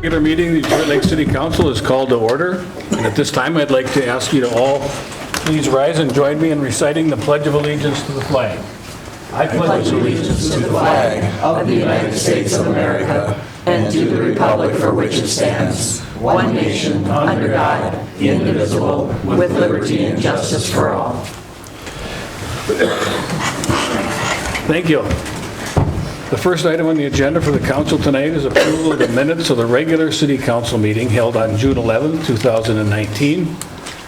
Regular meeting of the Detroit Lake City Council is called to order, and at this time I'd like to ask you to all please rise and join me in reciting the Pledge of Allegiance to the flag. I pledge allegiance to the flag of the United States of America and to the republic for which it stands, one nation, under God, indivisible, with liberty and justice for all. Thank you. The first item on the agenda for the council tonight is approval of the minutes of the regular city council meeting held on June 11, 2019,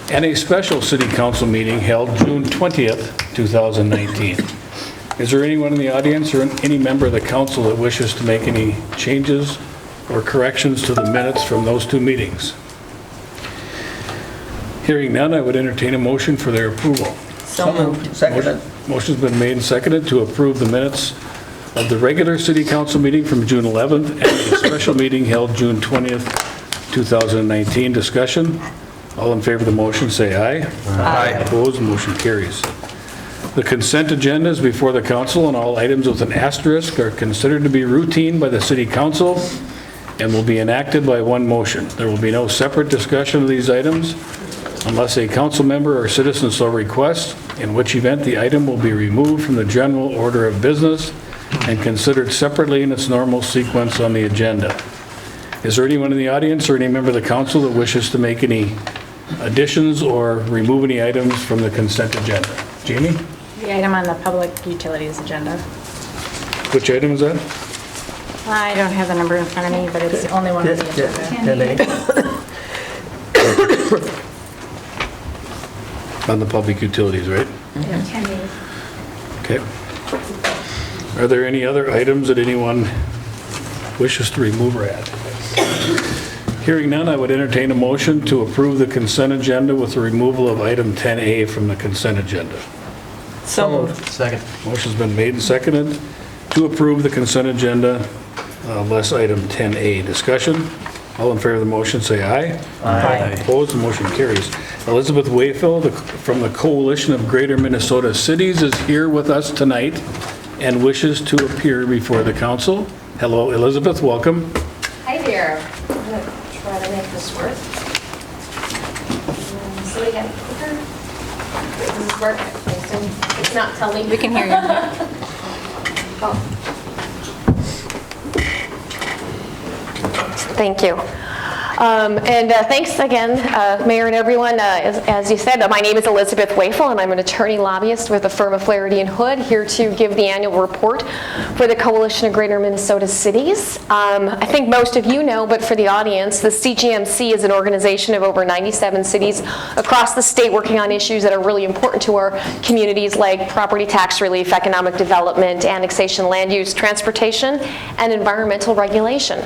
and a special city council meeting held June 20th, 2019. Is there anyone in the audience or any member of the council that wishes to make any changes or corrections to the minutes from those two meetings? Hearing none, I would entertain a motion for their approval. So moved. Seconded. Motion's been made and seconded to approve the minutes of the regular city council meeting from June 11th and the special meeting held June 20th, 2019. Discussion? All in favor of the motion say aye. Aye. Opposed? Motion carries. The consent agenda is before the council, and all items with an asterisk are considered to be routine by the city council and will be enacted by one motion. There will be no separate discussion of these items unless a council member or citizen so requests, in which event the item will be removed from the general order of business and considered separately in its normal sequence on the agenda. Is there anyone in the audience or any member of the council that wishes to make any additions or remove any items from the consent agenda? Jamie? The item on the public utilities agenda. Which item is that? I don't have the number in front of me, but it's the only one on the agenda. On the public utilities, right? Yeah. 10 days. Okay. Are there any other items that anyone wishes to remove or add? Hearing none, I would entertain a motion to approve the consent agenda with the removal of item 10A from the consent agenda. So moved. Second. Motion's been made and seconded to approve the consent agenda, less item 10A. Discussion? All in favor of the motion say aye. Aye. Opposed, the motion carries. Elizabeth Wayfield from the Coalition of Greater Minnesota Cities is here with us tonight and wishes to appear before the council. Hello, Elizabeth, welcome. Hi there. I'm going to try to make this work. So we got clicker. Does this work? I assume it's not telling me. We can hear you. Oh. Thank you. Thanks again, Mayor and everyone. As you said, my name is Elizabeth Wayfield, and I'm an attorney lobbyist with the firm of Flaherty & Hood, here to give the annual report for the Coalition of Greater Minnesota Cities. I think most of you know, but for the audience, the CGMC is an organization of over 97 cities across the state working on issues that are really important to our communities, like property tax relief, economic development, annexation, land use, transportation, and environmental regulation.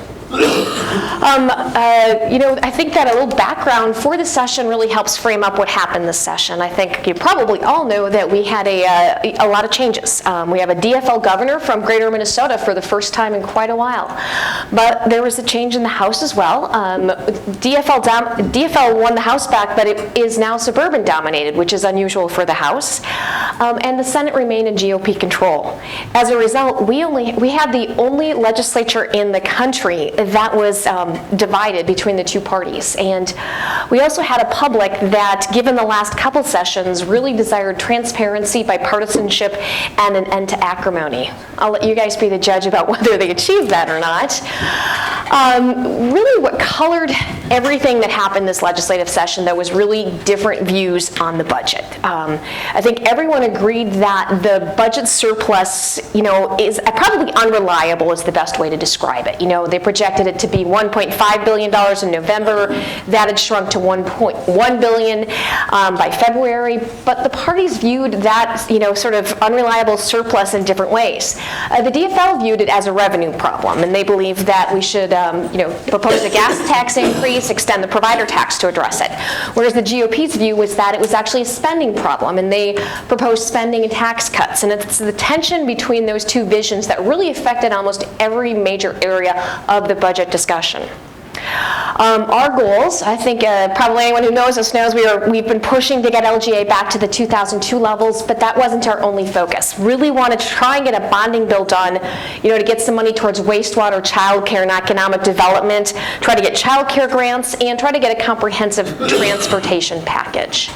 I think that a little background for the session really helps frame up what happened this session. I think you probably all know that we had a lot of changes. We have a DFL governor from Greater Minnesota for the first time in quite a while. But there was a change in the House as well. DFL won the House back, but it is now suburban dominated, which is unusual for the House. And the Senate remained in GOP control. As a result, we had the only legislature in the country that was divided between the two parties. And we also had a public that, given the last couple sessions, really desired transparency, bipartisanship, and an end to acrimony. I'll let you guys be the judge about whether they achieved that or not. Really what colored everything that happened this legislative session, though, was really different views on the budget. I think everyone agreed that the budget surplus, is probably unreliable is the best way to describe it. They projected it to be $1.5 billion in November. That had shrunk to $1.1 billion by February. But the parties viewed that, sort of unreliable surplus in different ways. The DFL viewed it as a revenue problem, and they believed that we should, propose a gas tax increase, extend the provider tax to address it. Whereas the GOP's view was that it was actually a spending problem, and they proposed spending and tax cuts. And it's the tension between those two visions that really affected almost every major area of the budget discussion. Our goals, I think probably anyone who knows us knows we've been pushing to get LGA back to the 2002 levels, but that wasn't our only focus. Really wanted to try and get a bonding bill done, to get some money towards wastewater, child care, and economic development, try to get child care grants, and try to get a comprehensive transportation package.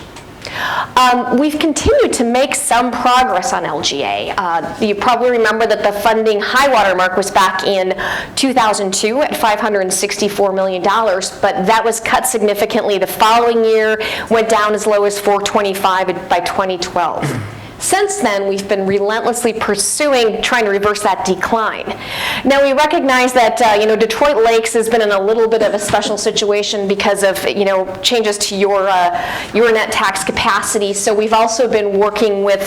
We've continued to make some progress on LGA. You probably remember that the funding high water mark was back in 2002 at $564 million, but that was cut significantly the following year, went down as low as $425 by 2012. Since then, we've been relentlessly pursuing trying to reverse that decline. Now, we recognize that Detroit Lakes has been in a little bit of a special situation because of changes to your net tax capacity. So we've also been working with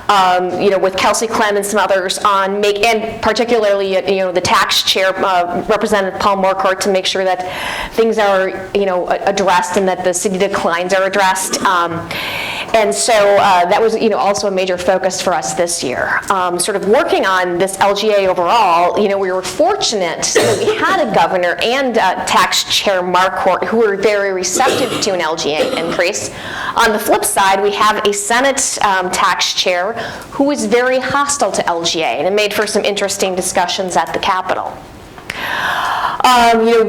with Kelsey Clem and some others on and particularly the tax chair, Representative Paul Morcourt, to make sure that things are addressed and that the city declines are addressed. And so that was also a major focus for us this year. Sort of working on this LGA overall, we were fortunate that we had a governor and tax chair Marquardt who were very receptive to an LGA increase. On the flip side, we have a Senate tax chair who was very hostile to LGA, and it made for some interesting discussions at the Capitol.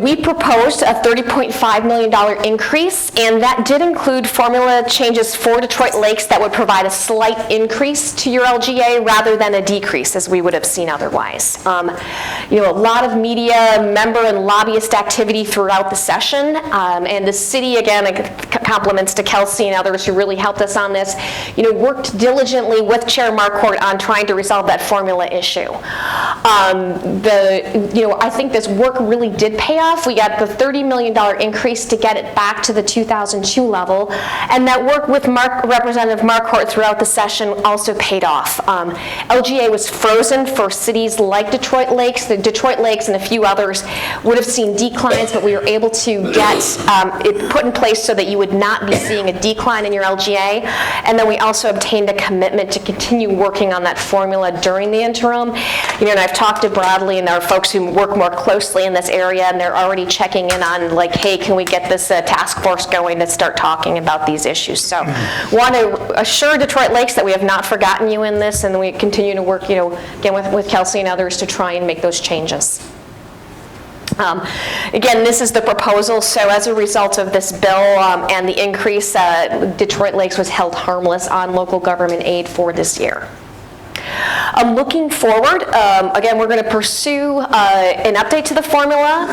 We proposed a $30.5 million increase, and that did include formula changes for Detroit Lakes that would provide a slight increase to your LGA rather than a decrease as we would have seen otherwise. A lot of media, member, and lobbyist activity throughout the session, and the city, again, compliments to Kelsey and others who really helped us on this, worked diligently with Chair Marquardt on trying to resolve that formula issue. I think this work really did pay off. We got the $30 million increase to get it back to the 2002 level, and that work with Representative Marquardt throughout the session also paid off. LGA was frozen for cities like Detroit Lakes. The Detroit Lakes and a few others would have seen declines, but we were able to get it put in place so that you would not be seeing a decline in your LGA. And then we also obtained a commitment to continue working on that formula during the interim. And I've talked to Bradley and our folks who work more closely in this area, and they're already checking in on hey, can we get this task force going to start talking about these issues? So want to assure Detroit Lakes that we have not forgotten you in this, and we continue to work, again, with Kelsey and others to try and make those changes. Again, this is the proposal. So as a result of this bill and the increase, Detroit Lakes was held harmless on local government aid for this year. Looking forward, again, we're going to pursue an update to the formula.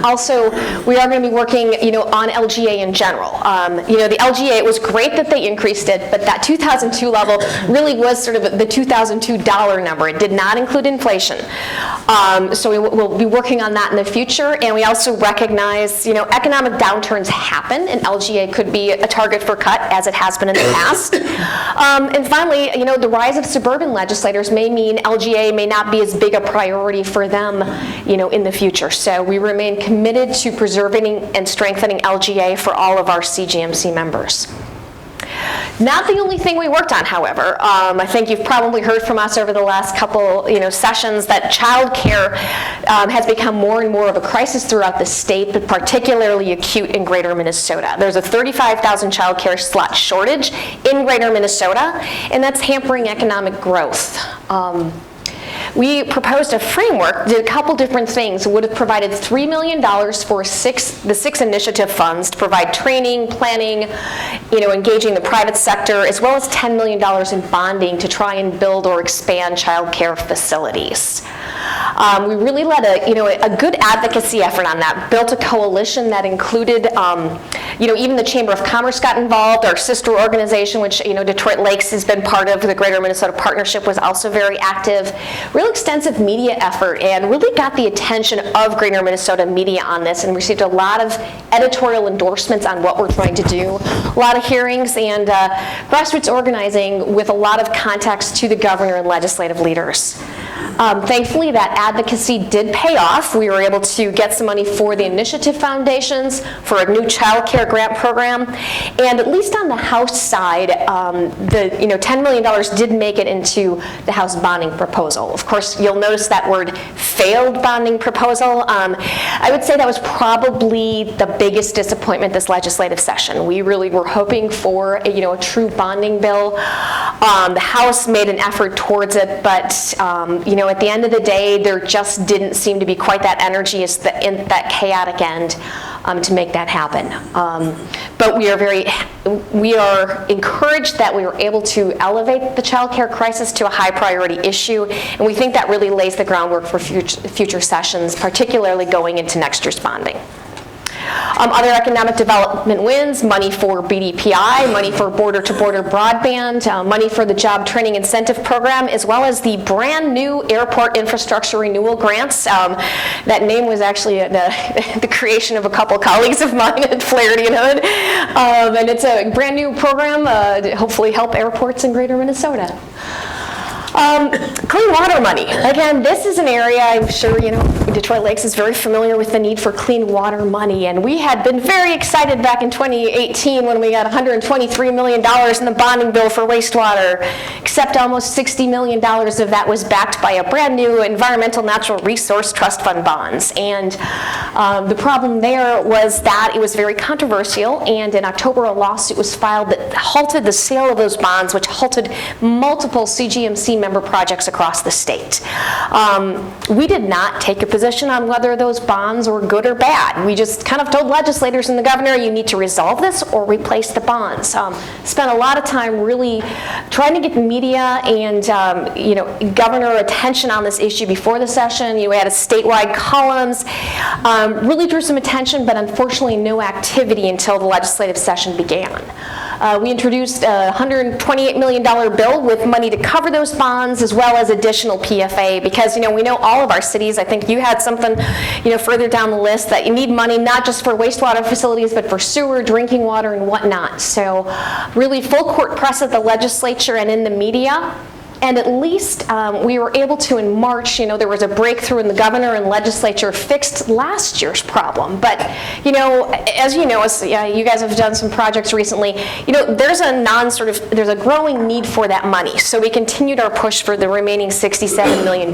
Also, we are going to be working, on LGA in general. The LGA, it was great that they increased it, but that 2002 level really was sort of the 2002 dollar number. It did not include inflation. So we'll be working on that in the future, and we also recognize, economic downturns happen, and LGA could be a target for cut, as it has been in the past. And finally, the rise of suburban legislators may mean LGA may not be as big a priority for them, in the future. So we remain committed to preserving and strengthening LGA for all of our CGMC members. Not the only thing we worked on, however. I think you've probably heard from us over the last couple, sessions that child care has become more and more of a crisis throughout the state, but particularly acute in Greater Minnesota. There's a 35,000 child care slot shortage in Greater Minnesota, and that's hampering economic growth. We proposed a framework, did a couple different things. Would have provided $3 million for the six initiative funds to provide training, planning, engaging the private sector, as well as $10 million in bonding to try and build or expand child care facilities. We really led a good advocacy effort on that, built a coalition that included, even the Chamber of Commerce got involved, our sister organization, which, Detroit Lakes has been part of, the Greater Minnesota Partnership was also very active. Real extensive media effort, and really got the attention of Greater Minnesota media on this, and received a lot of editorial endorsements on what we're trying to do, a lot of hearings, and grassroots organizing with a lot of contacts to the governor and legislative leaders. Thankfully, that advocacy did pay off. We were able to get some money for the initiative foundations, for a new child care grant program, and at least on the House side, the $10 million did make it into the House bonding proposal. Of course, you'll notice that word failed bonding proposal. I would say that was probably the biggest disappointment this legislative session. We really were hoping for a true bonding bill. The House made an effort towards it, but at the end of the day, there just didn't seem to be quite that energy in that chaotic end to make that happen. But we are encouraged that we were able to elevate the child care crisis to a high priority issue, and we think that really lays the groundwork for future sessions, particularly going into next year's bonding. Other economic development wins: money for BDPI, money for border-to-border broadband, money for the Job Training Incentive Program, as well as the brand new Airport Infrastructure Renewal grants. That name was actually the creation of a couple colleagues of mine at Flaherty and Hood. And it's a brand new program to hopefully help airports in greater Minnesota. Clean water money. Again, this is an area I'm sure, Detroit Lakes is very familiar with the need for clean water money, and we had been very excited back in 2018 when we got $123 million in the bonding bill for wastewater, except almost $60 million of that was backed by a brand new Environmental Natural Resource Trust Fund bonds. And the problem there was that it was very controversial, and in October a lawsuit was filed that halted the sale of those bonds, which halted multiple CGMC member projects across the state. We did not take a position on whether those bonds were good or bad. We just kind of told legislators and the governor, you need to resolve this or replace the bonds. Spent a lot of time really trying to get the media and governor attention on this issue before the session. We had a statewide columns, really drew some attention, but unfortunately no activity until the legislative session began. We introduced a $128 million bill with money to cover those bonds, as well as additional PFA, because we know all of our cities, I think you had something further down the list, that you need money not just for wastewater facilities, but for sewer, drinking water, and whatnot. So really full court press at the legislature and in the media. And at least we were able to, in March, there was a breakthrough, and the governor and legislature fixed last year's problem. But, as you guys have done some projects recently, there's a growing need for that money. So we continued our push for the remaining $67 million.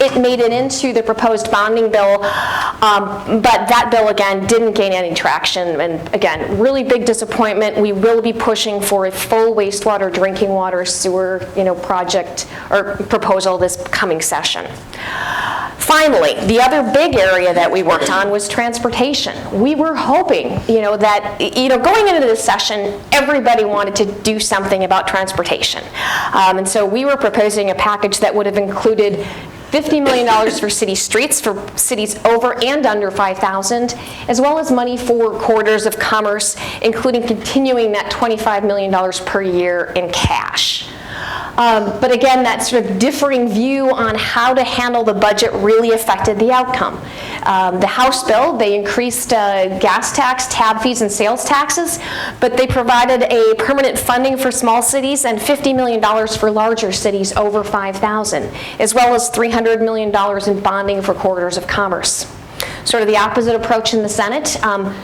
It made it into the proposed bonding bill, but that bill, again, didn't gain any traction. And again, really big disappointment. We will be pushing for a full wastewater, drinking water, sewer, project or proposal this coming session. Finally, the other big area that we worked on was transportation. We were hoping, that, going into this session, everybody wanted to do something about transportation. And so we were proposing a package that would have included $50 million for city streets for cities over and under 5,000, as well as money for corridors of commerce, including continuing that $25 million per year in cash. But again, that sort of differing view on how to handle the budget really affected the outcome. The House bill, they increased gas tax, tab fees, and sales taxes, but they provided a permanent funding for small cities and $50 million for larger cities over 5,000, as well as $300 million in bonding for corridors of commerce. Sort of the opposite approach in the Senate.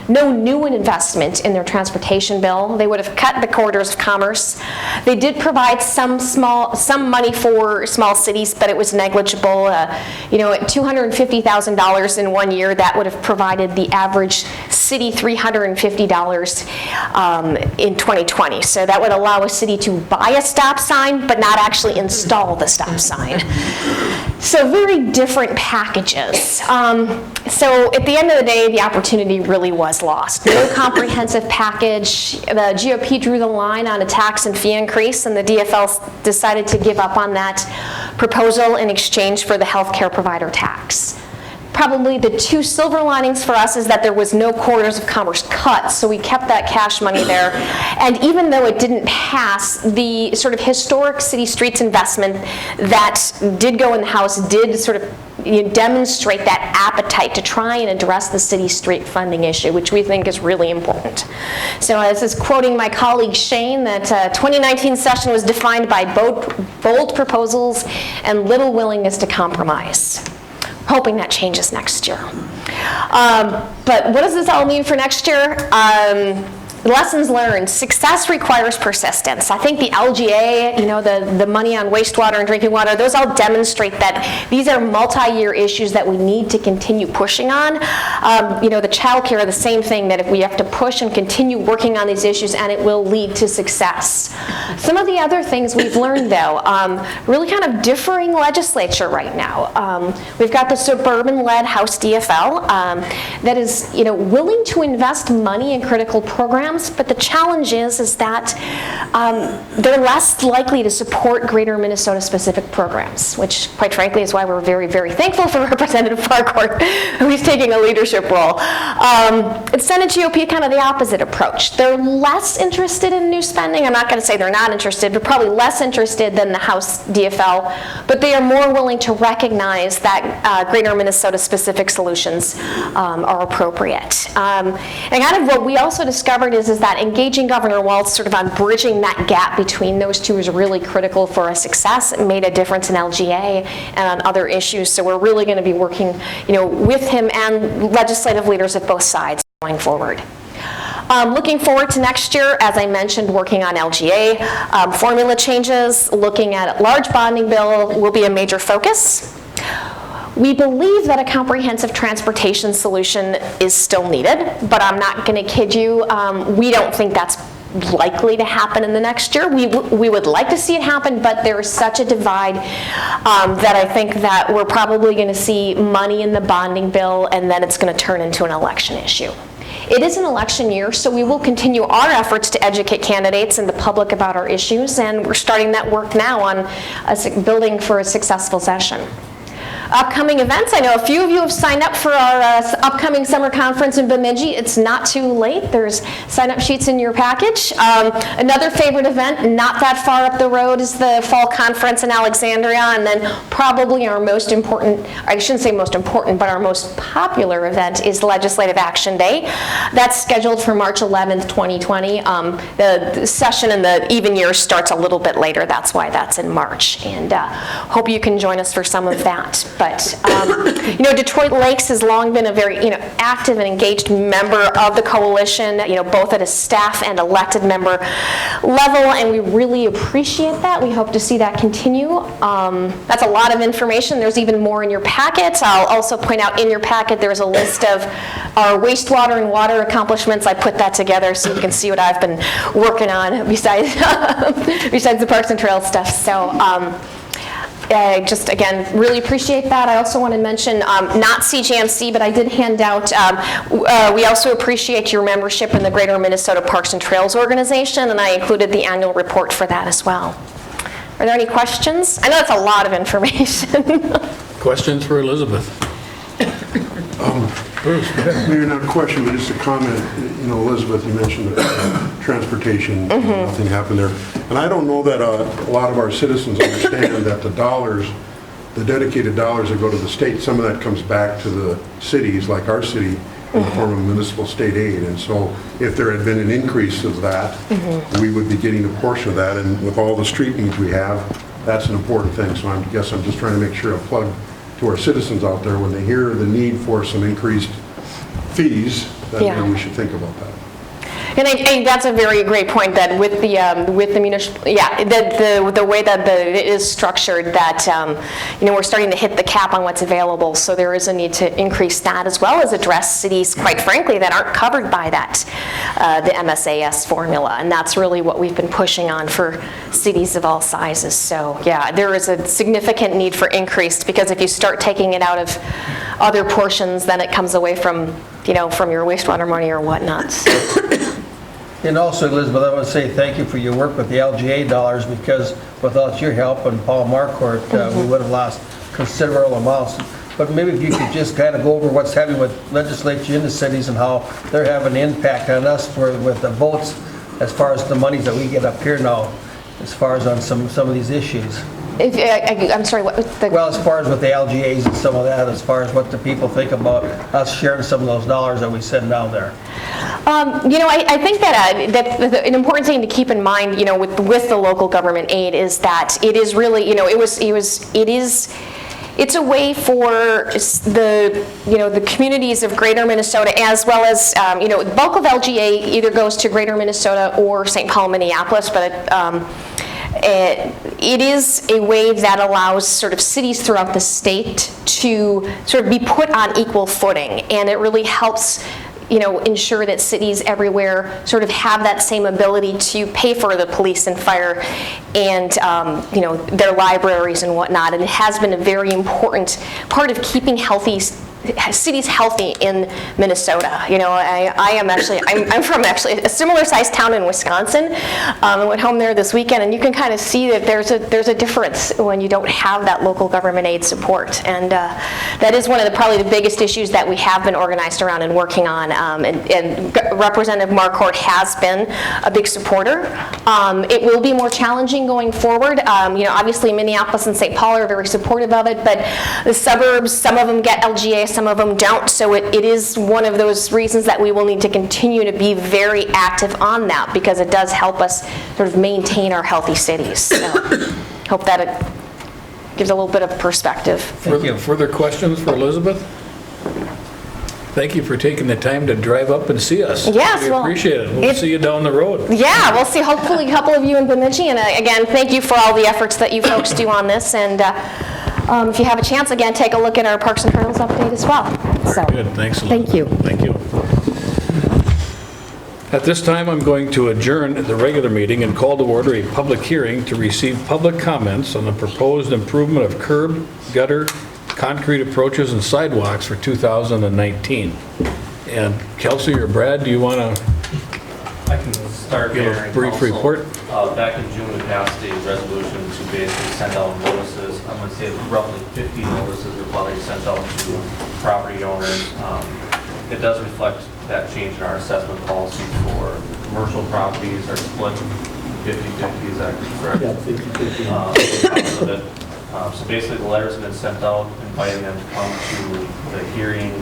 No new investment in their transportation bill. They would have cut the corridors of commerce. They did provide some money for small cities, but it was negligible. At $250,000 in 1 year, that would have provided the average city $350 in 2020. So that would allow a city to buy a stop sign, but not actually install the stop sign. So very different packages. So at the end of the day, the opportunity really was lost. No comprehensive package. The GOP drew the line on a tax and fee increase, and the DFL decided to give up on that proposal in exchange for the health care provider tax. probably the two silver linings for us is that there was no corridors of commerce cut, so we kept that cash money there. And even though it didn't pass, the sort of historic city streets investment that did go in the House did sort of demonstrate that appetite to try and address the city street funding issue, which we think is really important. So this is quoting my colleague Shane, that 2019 session was defined by bold proposals and little willingness to compromise. Hoping that changes next year. But what does this all mean for next year? Lessons learned. Success requires persistence. I think the LGA, the money on wastewater and drinking water, those all demonstrate that these are multi-year issues that we need to continue pushing on. The child care, the same thing, that if we have to push and continue working on these issues, and it will lead to success. Some of the other things we've learned, though, really kind of differing legislature right now. We've got the suburban-led House DFL that is, willing to invest money in critical programs, but the challenge is that they're less likely to support Greater Minnesota-specific programs, which, quite frankly, is why we're very, very thankful for Representative Farquhar, who's taking a leadership role. Senate GOP, kind of the opposite approach. They're less interested in new spending. I'm not going to say they're not interested, but probably less interested than the House DFL, but they are more willing to recognize that Greater Minnesota-specific solutions are appropriate. And kind of what we also discovered is that engaging Governor Walz sort of on bridging that gap between those two is really critical for our success. It made a difference in LGA and on other issues, so we're really going to be working with him and legislative leaders at both sides going forward. Looking forward to next year, as I mentioned, working on LGA. Formula changes, looking at a large bonding bill will be a major focus. We believe that a comprehensive transportation solution is still needed, but I'm not going to kid you. We don't think that's likely to happen in the next year. We would like to see it happen, but there is such a divide that I think that we're probably going to see money in the bonding bill, and then it's going to turn into an election issue. It is an election year, so we will continue our efforts to educate candidates and the public about our issues, and we're starting that work now on building for a successful session. Upcoming events, I know a few of you have signed up for our upcoming summer conference in Bemidji. It's not too late. There's sign-up sheets in your package. Another favorite event, not that far up the road, is the fall conference in Alexandria, and then probably our most important, I shouldn't say most important, but our most popular event is Legislative Action Day. That's scheduled for March 11th, 2020. The session in the even year starts a little bit later. That's why that's in March, and hope you can join us for some of that. But Detroit Lakes has long been a very active and engaged member of the coalition, both at a staff and elected member level, and we really appreciate that. We hope to see that continue. That's a lot of information. There's even more in your packet. I'll also point out in your packet there's a list of our wastewater and water accomplishments. I put that together so you can see what I've been working on besides the Parks and Trails stuff. So. I just, again, really appreciate that. I also want to mention, not CGMC, but I did hand out, we also appreciate your membership in the Greater Minnesota Parks and Trails Organization, and I included the annual report for that as well. Are there any questions? I know that's a lot of information. Questions for Elizabeth? Bruce, maybe not a question, but just a comment. Elizabeth, you mentioned transportation, nothing happened there. And I don't know that a lot of our citizens understand that the dedicated dollars that go to the state, some of that comes back to the cities, like our city, in the form of municipal state aid. And so if there had been an increase of that, we would be getting a portion of that. And with all the street needs we have, that's an important thing. So I guess I'm just trying to make sure I plug to our citizens out there when they hear the need for some increased fees, that maybe we should think about that. And I think that's a very great point, that with the municipal, the way that it is structured, that we're starting to hit the cap on what's available, so there is a need to increase that as well as address cities, quite frankly, that aren't covered by that, the MSAS formula, and that's really what we've been pushing on for cities of all sizes. So yeah, there is a significant need for increased, because if you start taking it out of other portions, then it comes away from from your wastewater money or whatnot. And also, Elizabeth, I want to say thank you for your work with the LGA dollars, because without your help and Paul Marquardt, we would have lost a considerable amounts. But maybe if you could just kind of go over what's happening with legislature in the cities and how they're having an impact on us with the votes as far as the monies that we get up here now, as far as on some of these issues. I'm sorry, what was the... Well, as far as with the LGAs and some of that, as far as what the people think about us sharing some of those dollars that we send down there. I think that an important thing to keep in mind, with the local government aid is that it is really, it's a way for the communities of Greater Minnesota, as well as the bulk of LGA either goes to Greater Minnesota or St. Paul, Minneapolis, but it is a way that allows sort of cities throughout the state to sort of be put on equal footing, and it really helps ensure that cities everywhere sort of have that same ability to pay for the police and fire and their libraries and whatnot. And it has been a very important part of keeping cities healthy in Minnesota. I'm from actually a similar sized town in Wisconsin. I went home there this weekend, and you can kind of see that there's a difference when you don't have that local government aid support, and that is one of probably the biggest issues that we have been organized around and working on. And Representative Marquardt has been a big supporter. It will be more challenging going forward. Obviously Minneapolis and St. Paul are very supportive of it, but the suburbs, some of them get LGA, some of them don't, so it is one of those reasons that we will need to continue to be very active on that, because it does help us sort of maintain our healthy cities. So hope that it gives a little bit of perspective. Thank you. Further questions for Elizabeth? Thank you for taking the time to drive up and see us. Yes, we well, appreciate it. We'll see you down the road. Yeah, we'll see hopefully a couple of you in Bemidji, and again, thank you for all the efforts that you folks do on this, and if you have a chance, again, take a look at our Parks and Trails update as well. So, Good, thanks a lot. thank you. Thank you. At this time, I'm going to adjourn the regular meeting and call to order a public hearing to receive public comments on the proposed improvement of curb, gutter, concrete approaches, and sidewalks for 2019. And Kelsey or Brad, do you want to I can start give here. a brief report? Back in June, we passed a resolution to basically send out notices. I'm going to say roughly 50 notices were probably sent out to property owners. It does reflect that change in our assessment policy for commercial properties are split 50-50, is that correct? Yeah, 50-50. So basically, the letters have been sent out inviting them to come to the hearing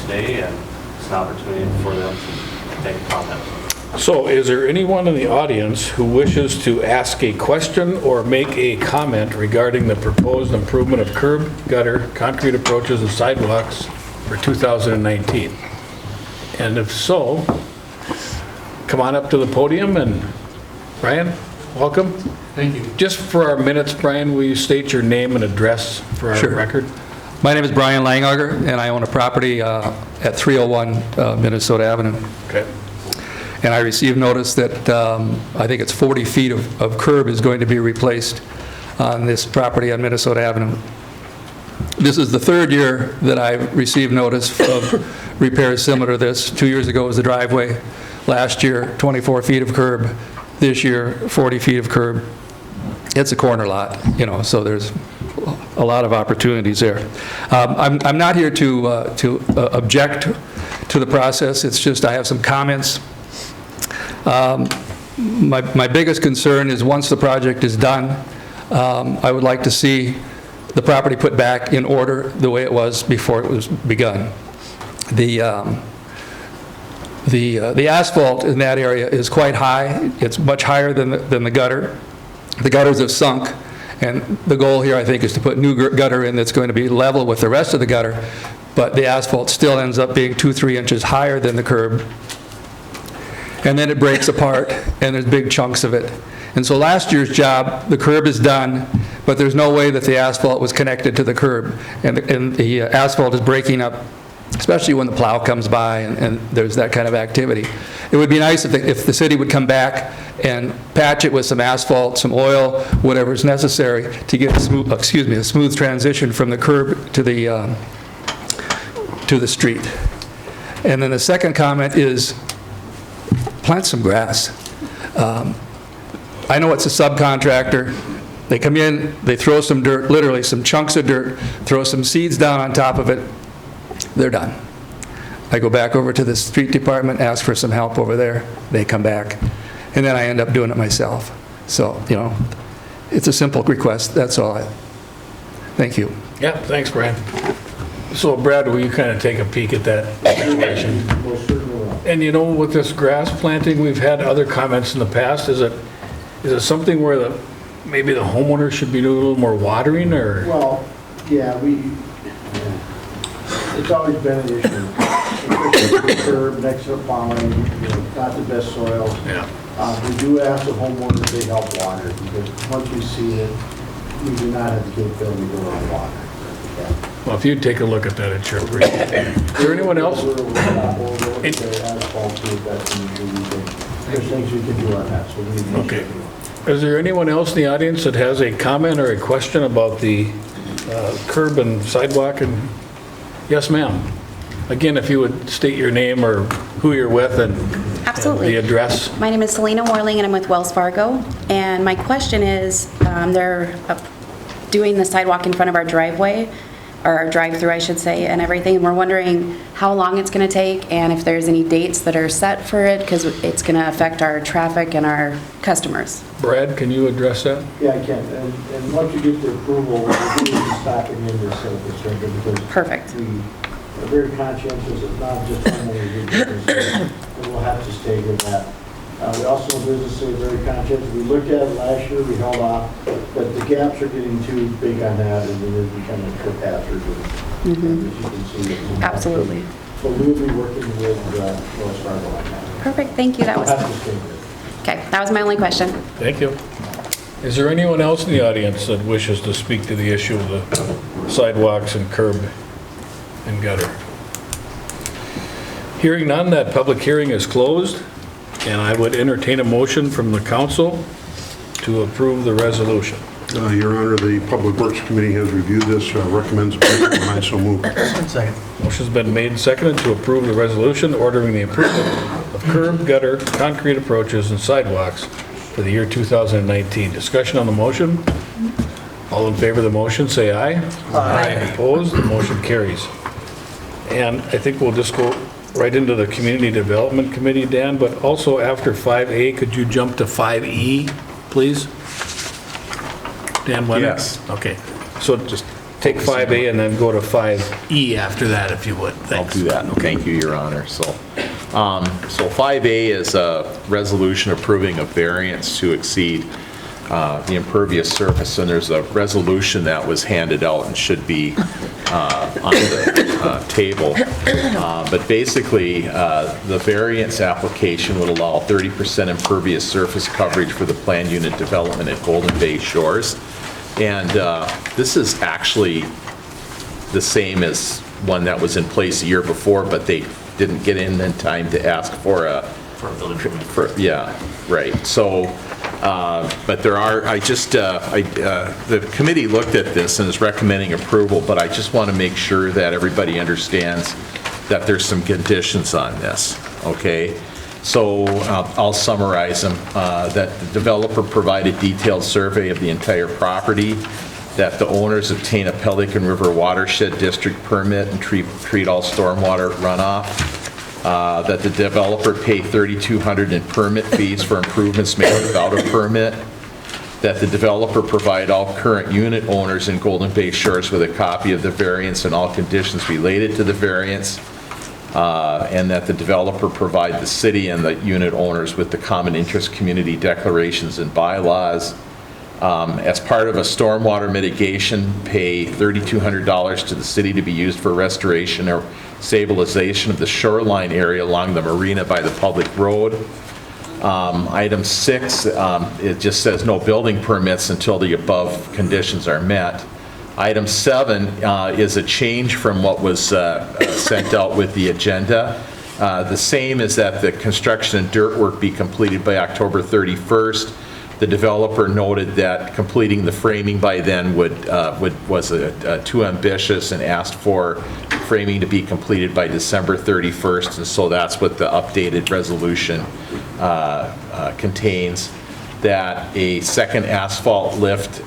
today, and it's an opportunity for them to make a comment. So is there anyone in the audience who wishes to ask a question or make a comment regarding the proposed improvement of curb, gutter, concrete approaches, and sidewalks for 2019? And if so, come on up to the podium, and Brian, welcome. Thank you. Just for our minutes, Brian, will you state your name and address for our Sure. record? My name is Brian Langauger, and I own a property at 301 Minnesota Avenue. Okay. And I received notice that I think it's 40 feet of curb is going to be replaced on this property on Minnesota Avenue. This is the third year that I've received notice of repairs similar to this. 2 years ago was the driveway. Last year, 24 feet of curb. This year, 40 feet of curb. It's a corner lot, so there's a lot of opportunities there. I'm not here to object to the process. It's just I have some comments. My biggest concern is once the project is done, I would like to see the property put back in order the way it was before it was begun. The asphalt in that area is quite high. It's much higher than the gutter. The gutters have sunk, and the goal here, I think, is to put new gutter in that's going to be level with the rest of the gutter, but the asphalt still ends up being 2-3 inches higher than the curb. And then it breaks apart, and there's big chunks of it. And so last year's job, the curb is done, but there's no way that the asphalt was connected to the curb. And the asphalt is breaking up, especially when the plow comes by and there's that kind of activity. It would be nice if the city would come back and patch it with some asphalt, some oil, whatever is necessary to get a smooth transition from the curb to the street. And then the second comment is plant some grass. I know it's a subcontractor. They come in, they throw some dirt, literally some chunks of dirt, throw some seeds down on top of it, they're done. I go back over to the street department, ask for some help over there, they come back, and then I end up doing it myself. So, it's a simple request, that's all. Thank you. Yeah, thanks, Brian. So Brad, will you kind of take a peek at that information? And with this grass planting, we've had other comments in the past. Is it something where maybe the homeowner should be doing a little more watering, or? Well, yeah, it's always been an issue. Especially the curb next to the plowing, not the best soils. Yeah. We do ask the homeowners if they help water, because once we see it, we do not have the capability to go on water. Yeah. Well, if you'd take a look at that, I'd sure appreciate it. Is there anyone else? There's things we can do on that, so we. Okay. Is there anyone else in the audience that has a comment or a question about the curb and sidewalk? And yes, ma'am. Again, if you would state your name or who you're with and Absolutely. the address. My name is Selena Warling, and I'm with Wells Fargo. And my question is, they're doing the sidewalk in front of our driveway, or our drive-through, I should say, and everything. And we're wondering how long it's going to take and if there's any dates that are set for it, because it's going to affect our traffic and our customers. Brad, can you address that? Yeah, I can. And once you get the approval, we'll be stopping in to set up the survey, because Perfect. we are very conscientious of not just homeowners, and we'll have to stay with that. We also in business say very conscientious. We looked at it last year, we held off, but the gaps are getting too big on that, and it is becoming a trip hazard. As you can see, it's Absolutely. So we'll be working with Wells Fargo on that. Perfect. Thank you. That was We'll have to stay with it. okay. That was my only question. Thank you. Is there anyone else in the audience that wishes to speak to the issue of the sidewalks and curb and gutter? Hearing none, that public hearing is closed, and I would entertain a motion from the council to approve the resolution. Your Honor, the Public Works Committee has reviewed this, recommends approval, and I so move. Second. Motion's been made and seconded to approve the resolution ordering the improvement of curb, gutter, concrete approaches, and sidewalks for the year 2019. Discussion on the motion? All in favor of the motion, say aye. Aye. Opposed? The motion carries. And I think we'll just go right into the Community Development Committee, Dan, but also after 5A, could you jump to 5E, please? Dan Wenner? Yes. Okay. So just take 5A and then go to 5E after that, if you would. Thanks. I'll do that. Thank you, Your Honor. So 5A is a resolution approving a variance to exceed the impervious surface, and there's a resolution that was handed out and should be on the table. But basically, the variance application would allow 30% impervious surface coverage for the planned unit development at Golden Bay Shores. And this is actually the same as one that was in place a year before, but they didn't get in time to ask for a... Yeah, right. So, but there are, the committee looked at this and is recommending approval, but I just want to make sure that everybody understands that there's some conditions on this, okay? So I'll summarize them. That the developer provide a detailed survey of the entire property, that the owners obtain a Pelican River Watershed District permit and treat all stormwater runoff, that the developer pay $3,200 in permit fees for improvements made without a permit, that the developer provide all current unit owners in Golden Bay Shores with a copy of the variance and all conditions related to the variance, and that the developer provide the city and the unit owners with the common interest community declarations and bylaws. As part of a stormwater mitigation, pay $3,200 to the city to be used for restoration or stabilization of the shoreline area along the marina by the public road. Item 6, it just says no building permits until the above conditions are met. Item 7 is a change from what was sent out with the agenda. The same is that the construction and dirt work be completed by October 31st. The developer noted that completing the framing by then was too ambitious and asked for framing to be completed by December 31st, and so that's what the updated resolution contains. that a second asphalt lift,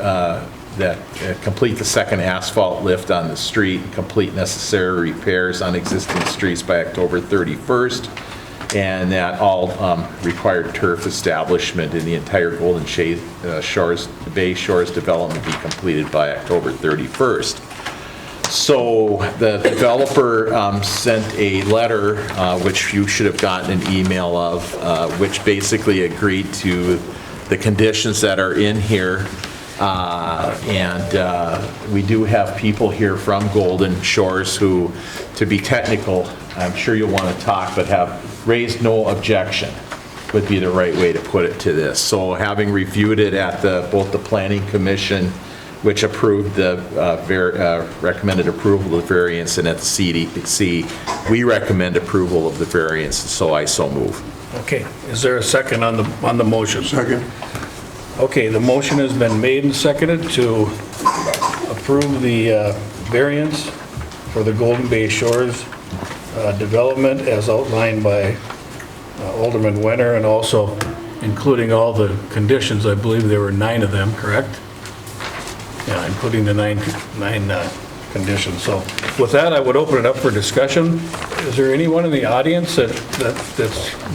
complete the second asphalt lift on the street, complete necessary repairs on existing streets by October 31st, and that all required turf establishment in the entire Golden Bay Shores development be completed by October 31st. So the developer sent a letter, which you should have gotten an email of, which basically agreed to the conditions that are in here. And we do have people here from Golden Shores who, to be technical, I'm sure you'll want to talk, but have raised no objection would be the right way to put it to this. So having reviewed it at both the Planning Commission, which approved the recommended approval of the variance, and at the CDC, we recommend approval of the variance, so I so move. Okay, is there a second on the motion? Second. Okay, the motion has been made and seconded to approve the variance for the Golden Bay Shores development as outlined by Alderman Wenner, and also including all the conditions. I believe there were 9 of them, correct? Yeah, including the nine conditions. So with that, I would open it up for discussion. Is there anyone in the audience that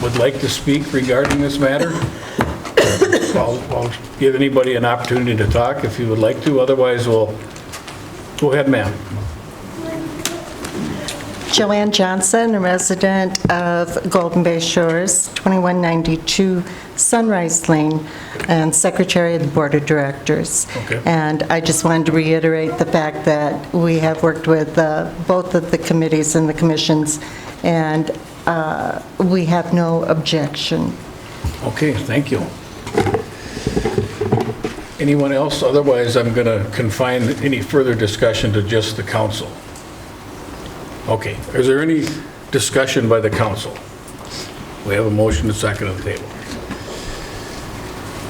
would like to speak regarding this matter? I'll give anybody an opportunity to talk if you would like to. Otherwise, we'll go ahead, ma'am. Joanne Johnson, a resident of Golden Bay Shores, 2192 Sunrise Lane, and Secretary of the Board of Directors. Okay. And I just wanted to reiterate the fact that we have worked with both of the committees and the commissions, and we have no objection. Okay, thank you. Anyone else? Otherwise, I'm going to confine any further discussion to just the council. Okay, is there any discussion by the council? We have a motion and second on the table.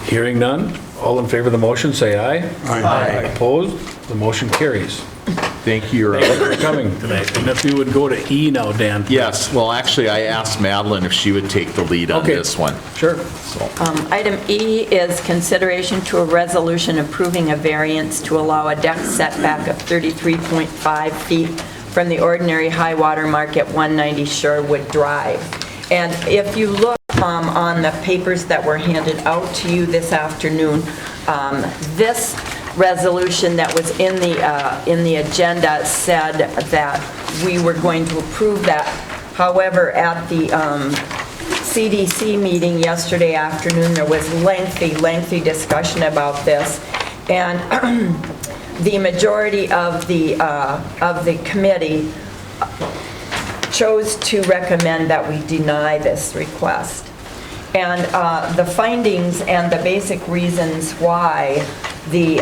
Hearing none, all in favor of the motion, say aye. Aye. Opposed? The motion carries. Thank you, Your Thank Honor. you for coming tonight. And if you would go to E now, Dan. Yes, well, actually, I asked Madeline if she would take the lead on Okay. this one. Sure. Item E is consideration to a resolution approving a variance to allow a deck setback of 33.5 feet from the ordinary high water mark at 190 Sherwood Drive. And if you look on the papers that were handed out to you this afternoon, this resolution that was in the agenda said that we were going to approve that. However, at the CDC meeting yesterday afternoon, there was lengthy discussion about this, and the majority of the committee chose to recommend that we deny this request. And the findings and the basic reasons why the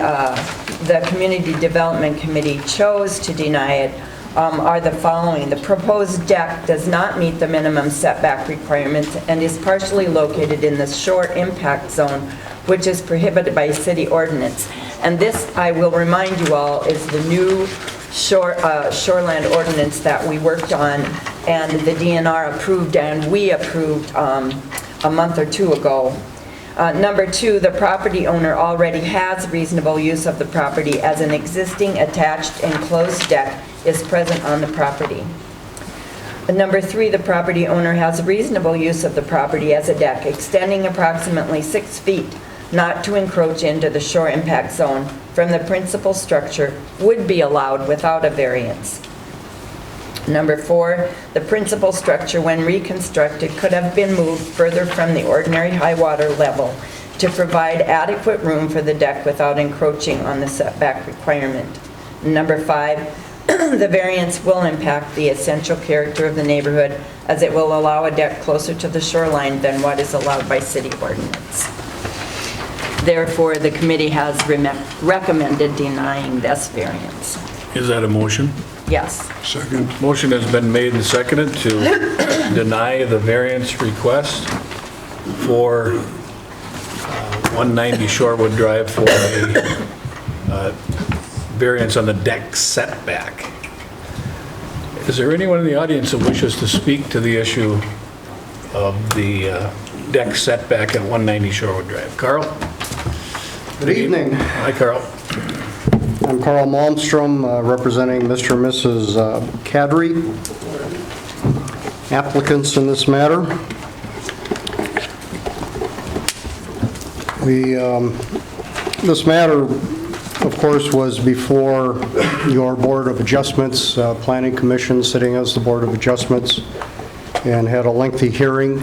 Community Development Committee chose to deny it are the following. The proposed deck does not meet the minimum setback requirements and is partially located in the shore impact zone, which is prohibited by city ordinance. And this, I will remind you all, is the new shoreland ordinance that we worked on and the DNR approved and we approved a month or two ago. Number 2, the property owner already has reasonable use of the property as an existing attached enclosed deck is present on the property. Number 3, the property owner has reasonable use of the property as a deck extending approximately 6 feet, not to encroach into the shore impact zone from the principal structure, would be allowed without a variance. Number 4, the principal structure, when reconstructed, could have been moved further from the ordinary high water level to provide adequate room for the deck without encroaching on the setback requirement. Number 5, the variance will impact the essential character of the neighborhood as it will allow a deck closer to the shoreline than what is allowed by city ordinance. Therefore, the committee has recommended denying this variance. Is that a motion? Yes. Second. Motion has been made and seconded to deny the variance request for 190 Shorewood Drive for a variance on the deck setback. Is there anyone in the audience that wishes to speak to the issue of the deck setback at 190 Sherwood Drive. Carl? Good evening. Hi, Carl. I'm Carl Malmstrom, representing Mr. and Mrs. Kadri, applicants in this matter. This matter, of course, was before your Board of Adjustments, Planning Commission sitting as the Board of Adjustments, and had a lengthy hearing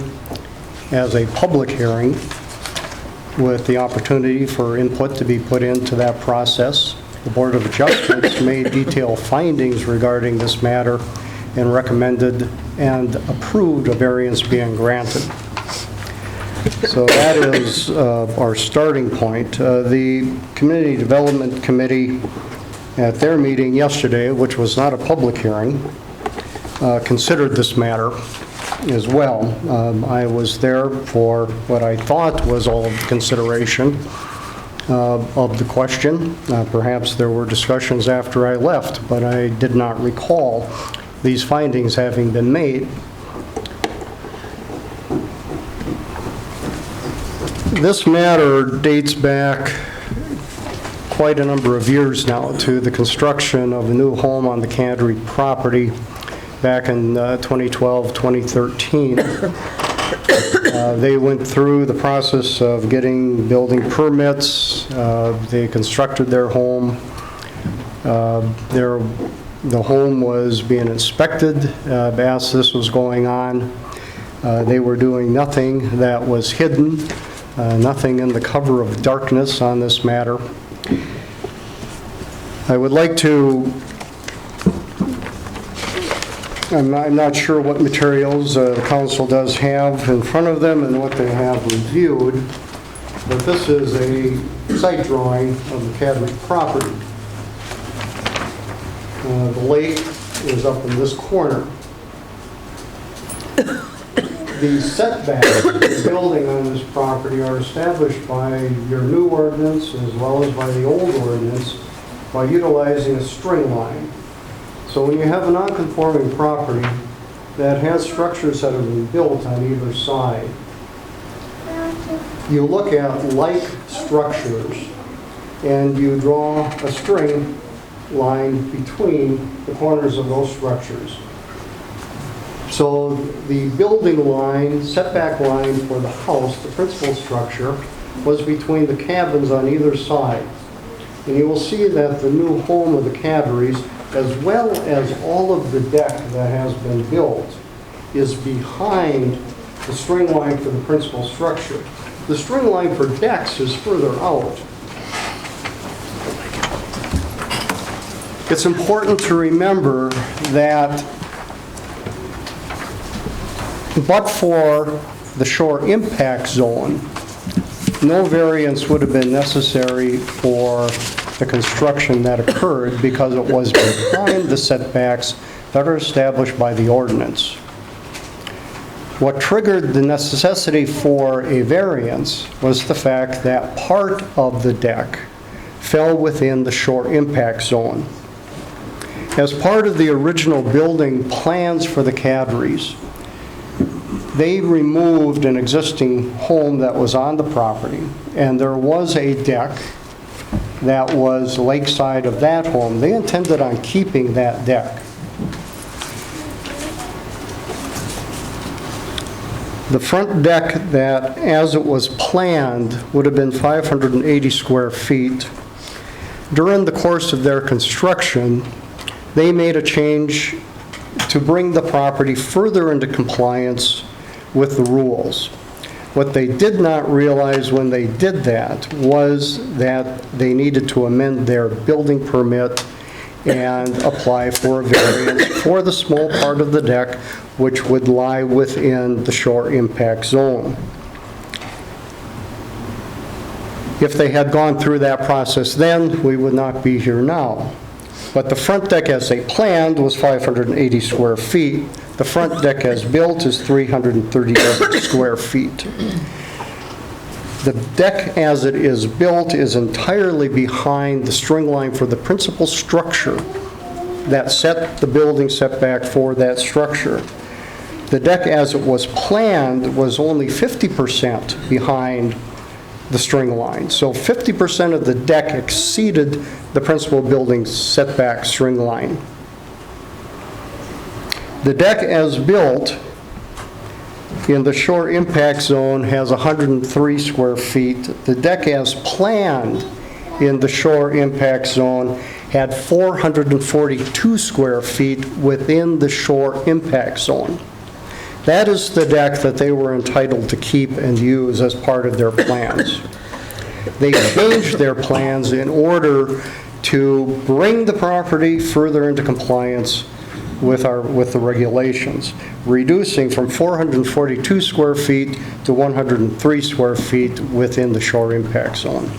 as a public hearing with the opportunity for input to be put into that process. The Board of Adjustments made detailed findings regarding this matter and recommended and approved a variance being granted. So that is our starting point. The Community Development Committee at their meeting yesterday, which was not a public hearing, considered this matter as well. I was there for what I thought was all of the consideration of the question. Perhaps there were discussions after I left, but I did not recall these findings having been made. This matter dates back quite a number of years now to the construction of a new home on the Kadri property back in 2012, 2013. They went through the process of getting building permits. They constructed their home. The home was being inspected as this was going on. They were doing nothing that was hidden, nothing in the cover of darkness on this matter. I would like to, I'm not sure what materials the council does have in front of them and what they have reviewed, but this is a site drawing of the Kadri property. The lake is up in this corner. The setbacks of the building on this property are established by your new ordinance as well as by the old ordinance by utilizing a string line. So when you have a non-conforming property that has structures that have been built on either side, you look at like structures and you draw a string line between the corners of those structures. So the building line, setback line for the house, the principal structure, was between the cabins on either side. And you will see that the new home of the Kadris, as well as all of the deck that has been built, is behind the string line for the principal structure. The string line for decks is further out. It's important to remember that but for the shore impact zone, no variance would have been necessary for the construction that occurred because it was behind the setbacks that are established by the ordinance. What triggered the necessity for a variance was the fact that part of the deck fell within the shore impact zone. As part of the original building plans for the Kadris, they removed an existing home that was on the property, and there was a deck that was lakeside of that home. They intended on keeping that deck. The front deck that, as it was planned, would have been 580 square feet. During the course of their construction, they made a change to bring the property further into compliance with the rules. What they did not realize when they did that was that they needed to amend their building permit and apply for a variance for the small part of the deck which would lie within the shore impact zone. If they had gone through that process then, we would not be here now. But the front deck as they planned was 580 square feet. The front deck as built is 330 square feet. The deck as it is built is entirely behind the string line for the principal structure that set the building setback for that structure. The deck as it was planned was only 50% behind the string line. So 50% of the deck exceeded the principal building's setback string line. The deck as built in the shore impact zone has 103 square feet. The deck as planned in the shore impact zone had 442 square feet within the shore impact zone. That is the deck that they were entitled to keep and use as part of their plans. They changed their plans in order to bring the property further into compliance with the regulations, reducing from 442 square feet to 103 square feet within the shore impact zone.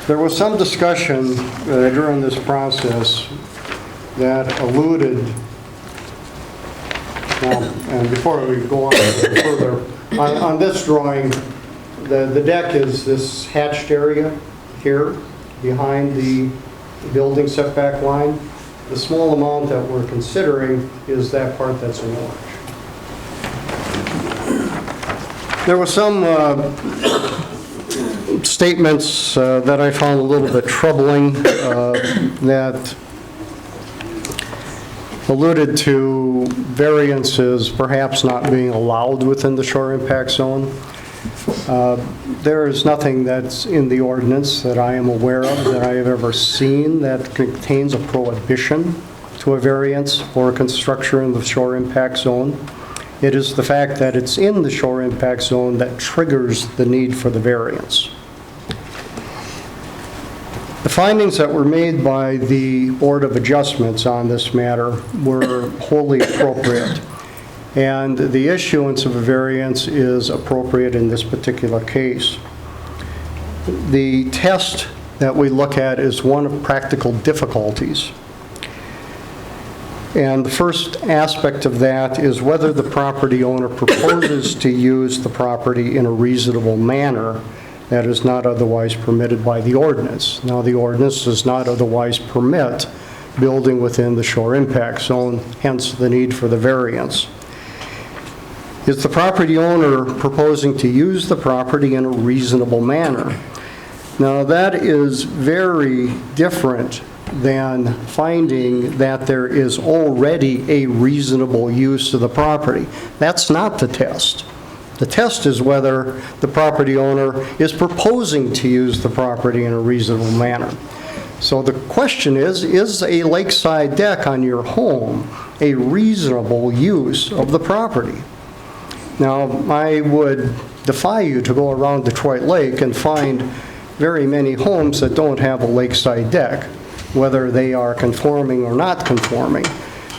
There was some discussion during this process that alluded, and before we go on further, on this drawing, the deck is this hatched area here behind the building setback line. The small amount that we're considering is that part that's in orange. There were some statements that I found a little bit troubling that alluded to variances perhaps not being allowed within the shore impact zone. There is nothing that's in the ordinance that I am aware of that I have ever seen that contains a prohibition to a variance for construction in the shore impact zone. It is the fact that it's in the shore impact zone that triggers the need for the variance. The findings that were made by the Board of Adjustments on this matter were wholly appropriate, and the issuance of a variance is appropriate in this particular case. The test that we look at is one of practical difficulties. And the first aspect of that is whether the property owner proposes to use the property in a reasonable manner that is not otherwise permitted by the ordinance. Now, the ordinance does not otherwise permit building within the shore impact zone, hence the need for the variance. Is the property owner proposing to use the property in a reasonable manner? Now, that is very different than finding that there is already a reasonable use of the property. That's not the test. The test is whether the property owner is proposing to use the property in a reasonable manner. So the question is a lakeside deck on your home a reasonable use of the property? Now, I would defy you to go around Detroit Lake and find very many homes that don't have a lakeside deck, whether they are conforming or not conforming.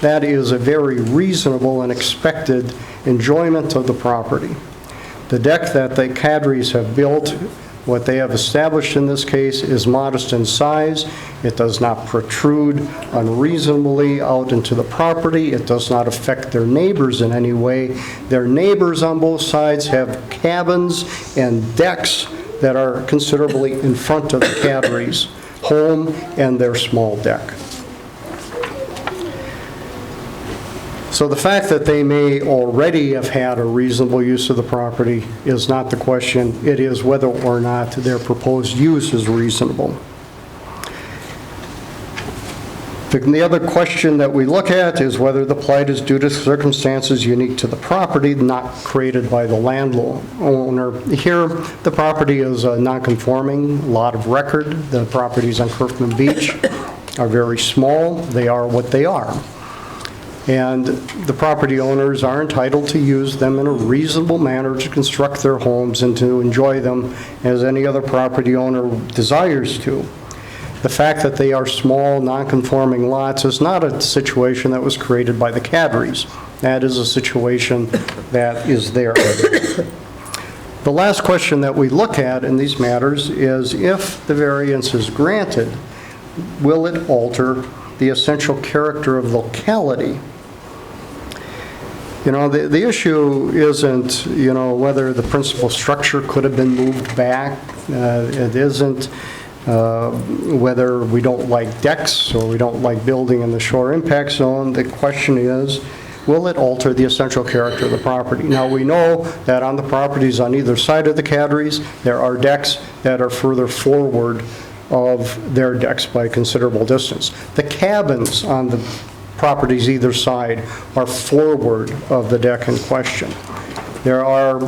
That is a very reasonable and expected enjoyment of the property. The deck that the Cadres have built, what they have established in this case, is modest in size. It does not protrude unreasonably out into the property. It does not affect their neighbors in any way. Their neighbors on both sides have cabins and decks that are considerably in front of the Cadres' home and their small deck. So the fact that they may already have had a reasonable use of the property is not the question. It is whether or not their proposed use is reasonable. The other question that we look at is whether the plight is due to circumstances unique to the property, not created by the landowner. Here, the property is non-conforming, lot of record. The properties on Kirkman Beach are very small. They are what they are. And the property owners are entitled to use them in a reasonable manner to construct their homes and to enjoy them as any other property owner desires to. The fact that they are small, non-conforming lots is not a situation that was created by the Cadres. That is a situation that is there. The last question that we look at in these matters is if the variance is granted, will it alter the essential character of locality? You know, the issue isn't, you know, whether the principal structure could have been moved back. It isn't whether we don't like decks or we don't like building in the shore impact zone. The question is will it alter the essential character of the property? Now, we know that on the properties on either side of the Catteries, there are decks that are further forward of their decks by a considerable distance. The cabins on the properties either side are forward of the deck in question. There are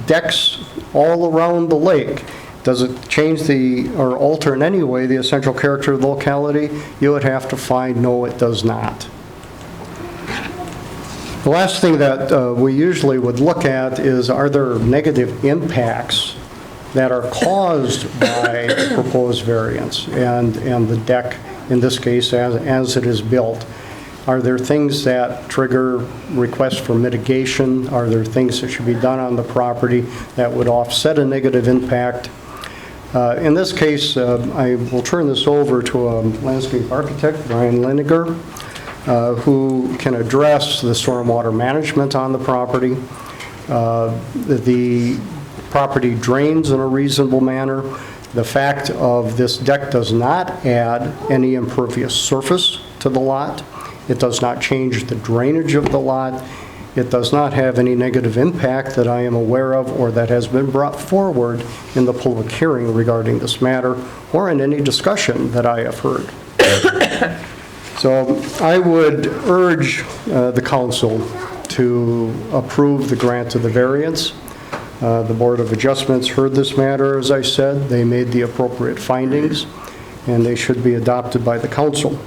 decks all around the lake. Does it change or alter in any way the essential character of the locality? You would have to find, no, it does not. The last thing that we usually would look at is, are there negative impacts that are caused by the proposed variance and the deck, in this case, as it is built? Are there things that trigger requests for mitigation? Are there things that should be done on the property that would offset a negative impact? In this case, I will turn this over to a landscape architect, Brian Liniger, who can address the stormwater management on the property. The property drains in a reasonable manner. The fact of this deck does not add any impervious surface to the lot. It does not change the drainage of the lot. It does not have any negative impact that I am aware of or that has been brought forward in the public hearing regarding this matter or in any discussion that I have heard. So I would urge the council to approve the grant of the variance. The Board of Adjustments heard this matter, as I said. They made the appropriate findings, and they should be adopted by the council.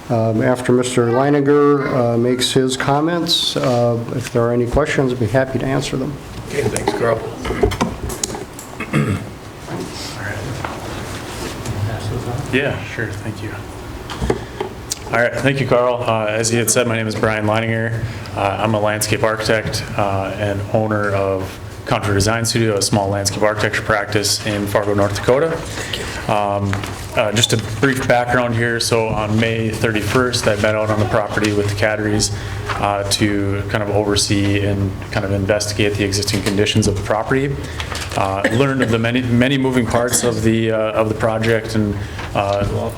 After Mr. Leininger makes his comments, if there are any questions, I'd be happy to answer them. Okay, thanks, Carl. Yeah, sure, thank you. All right, thank you, Carl. As he had said, my name is Brian Leininger. I'm a landscape architect and owner of Contour Design Studio, a small landscape architecture practice in Fargo, North Dakota. Just a brief background here. So on May 31st, I met out on the property with the Catteries to kind of oversee and kind of investigate the existing conditions of the property. Learned of the many moving parts of the project and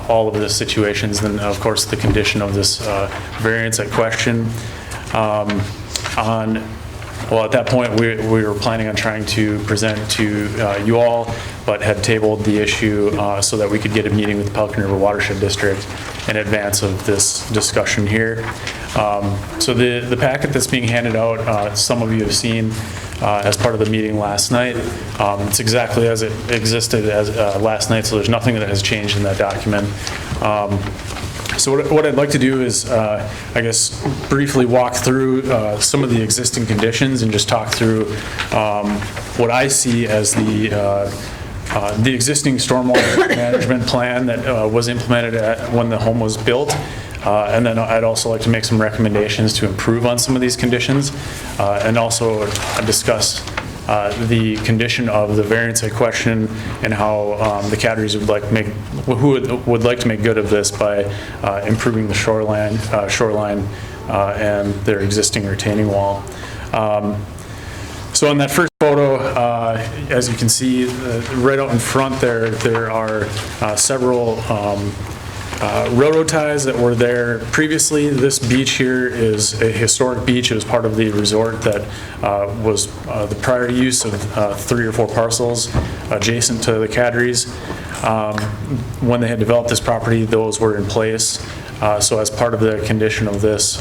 all of the situations, and of course the condition of this variance at question. Well, at that point, we were planning on trying to present to you all, but had tabled the issue so that we could get a meeting with the Pelican River Watershed District in advance of this discussion here. So the packet that's being handed out, some of you have seen as part of the meeting last night. It's exactly as it existed as last night, so there's nothing that has changed in that document. So what I'd like to do is, I guess, briefly walk through some of the existing conditions and just talk through what I see as the existing stormwater management plan that was implemented when the home was built. And then I'd also like to make some recommendations to improve on some of these conditions and also discuss the condition of the variance at question and how the Catteries would like to make good of this by improving the shoreline and their existing retaining wall. So on that first photo, as you can see, right out in front there are several railroad ties that were there previously. This beach here is a historic beach. It was part of the resort that was the prior use of 3 or 4 parcels adjacent to the Catteries. When they had developed this property, those were in place. So as part of the condition of this,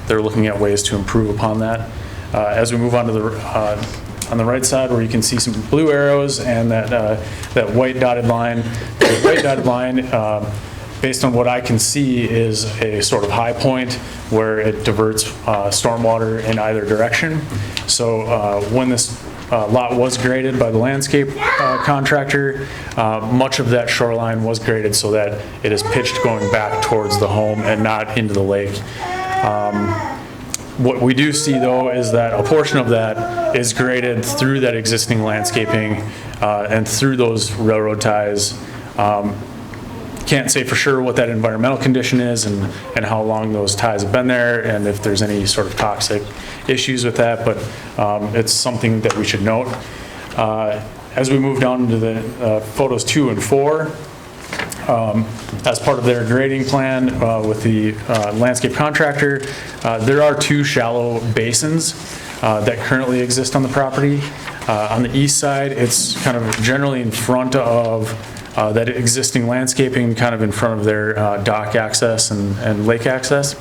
they're looking at ways to improve upon that. As we move on to on the right side, where you can see some blue arrows and that white dotted line. The white dotted line, based on what I can see, is a sort of high point where it diverts stormwater in either direction. So when this lot was graded by the landscape contractor, much of that shoreline was graded so that it is pitched going back towards the home and not into the lake. What we do see, though, is that a portion of that is graded through that existing landscaping and through those railroad ties. Can't say for sure what that environmental condition is and how long those ties have been there and if there's any sort of toxic issues with that, but it's something that we should note. As we move down to the photos 2 and 4, as part of their grading plan with the landscape contractor, there are 2 shallow basins that currently exist on the property. On the east side, it's kind of generally in front of that existing landscaping, kind of in front of their dock access and lake access.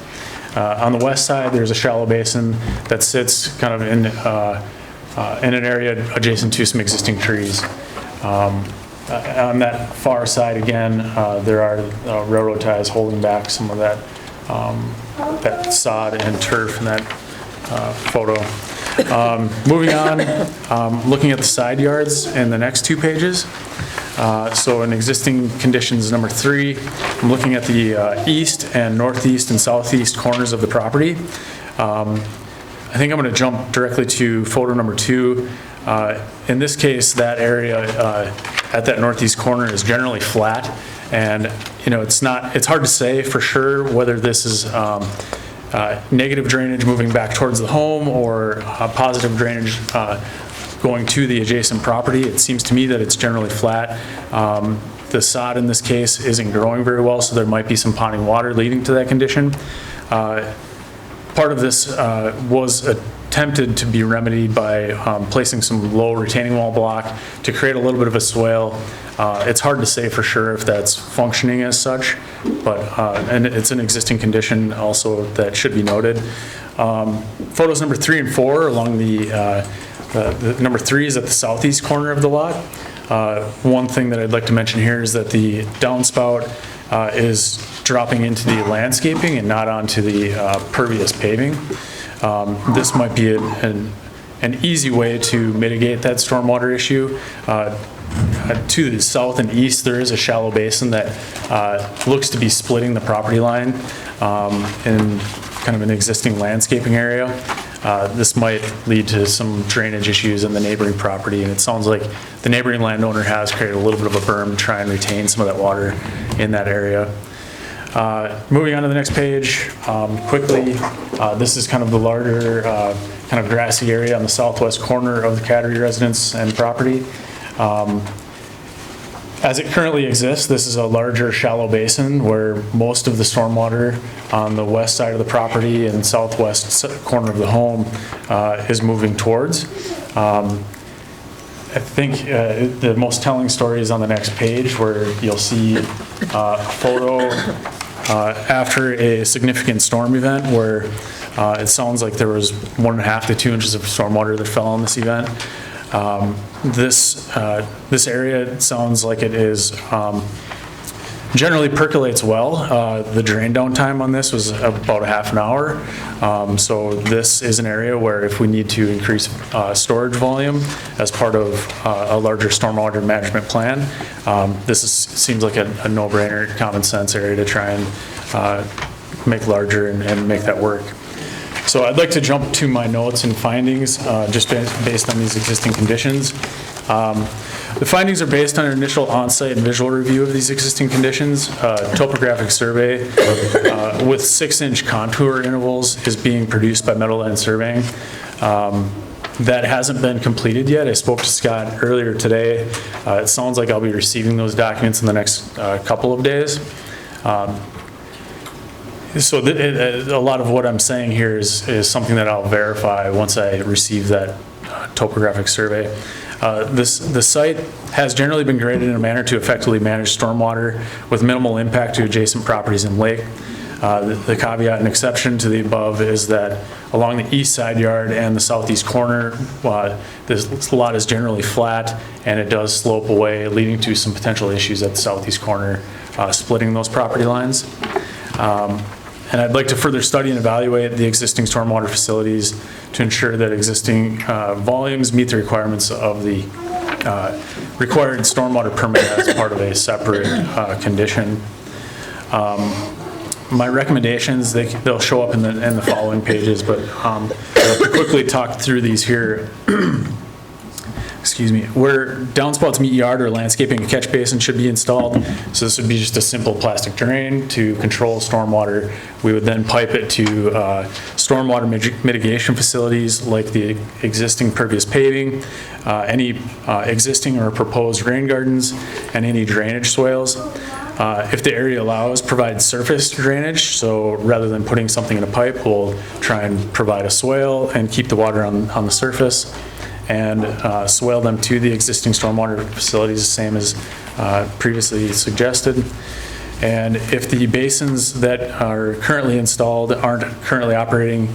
On the west side, there's a shallow basin that sits kind of in an area adjacent to some existing trees. On that far side, again, there are railroad ties holding back some of that, that sod and turf in that photo. Moving on, looking at the side yards in the next 2 pages. So in existing conditions number 3, I'm looking at the east and northeast and southeast corners of the property. I think I'm going to jump directly to photo number 2. In this case, that area at that northeast corner is generally flat, and it's hard to say for sure whether this is negative drainage moving back towards the home or positive drainage going to the adjacent property. It seems to me that it's generally flat. The sod in this case isn't growing very well, so there might be some ponding water leading to that condition. Part of this was attempted to be remedied by placing some low retaining wall block to create a little bit of a swale. It's hard to say for sure if that's functioning as such, but and it's an existing condition also that should be noted. Photos number 3 and 4 along the number 3 is at the southeast corner of the lot. One thing that I'd like to mention here is that the downspout is dropping into the landscaping and not onto the pervious paving. This might be an easy way to mitigate that stormwater issue. To the south and east, there is a shallow basin that looks to be splitting the property line in kind of an existing landscaping area. This might lead to some drainage issues in the neighboring property, and it sounds like the neighboring landowner has created a little bit of a berm to try and retain some of that water in that area. Moving on to the next page, quickly, this is kind of the larger kind of grassy area on the southwest corner of the Cattery residence and property. As it currently exists, this is a larger shallow basin where most of the stormwater on the west side of the property and southwest corner of the home is moving towards. I think the most telling story is on the next page, where you'll see a photo after a significant storm event where it sounds like there was 1.5 to 2 inches of stormwater that fell on this event. This area sounds like it is generally percolates well. The drain down time on this was about a half an hour. So this is an area where if we need to increase storage volume as part of a larger stormwater management plan, seems like a no-brainer, common sense area to try and make larger and make that work. So I'd like to jump to my notes and findings just based on these existing conditions. The findings are based on an initial on-site and visual review of these existing conditions. Topographic survey with 6-inch contour intervals is being produced by Meadowland Surveying. That hasn't been completed yet. I spoke to Scott earlier today. It sounds like I'll be receiving those documents in the next couple of days. So a lot of what I'm saying here is something that I'll verify once I receive that topographic survey. The site has generally been graded in a manner to effectively manage stormwater with minimal impact to adjacent properties and lake. The caveat and exception to the above is that along the east side yard and the southeast corner, this lot is generally flat and it does slope away, leading to some potential issues at the southeast corner, splitting those property lines. And I'd like to further study and evaluate the existing stormwater facilities to ensure that existing volumes meet the requirements of the required stormwater permit as part of a separate condition. My recommendations, they'll show up in the following pages, but to quickly talk through these here. Excuse me, where downspouts meet yard or landscaping, a catch basin should be installed. So this would be just a simple plastic drain to control stormwater. We would then pipe it to stormwater mitigation facilities like the existing pervious paving, any existing or proposed rain gardens, and any drainage swales. if the area allows, provide surface drainage. So rather than putting something in a pipe, we'll try and provide a swale and keep the water on the surface, and swale them to the existing stormwater facilities, same as previously suggested. And if the basins that are currently installed aren't currently operating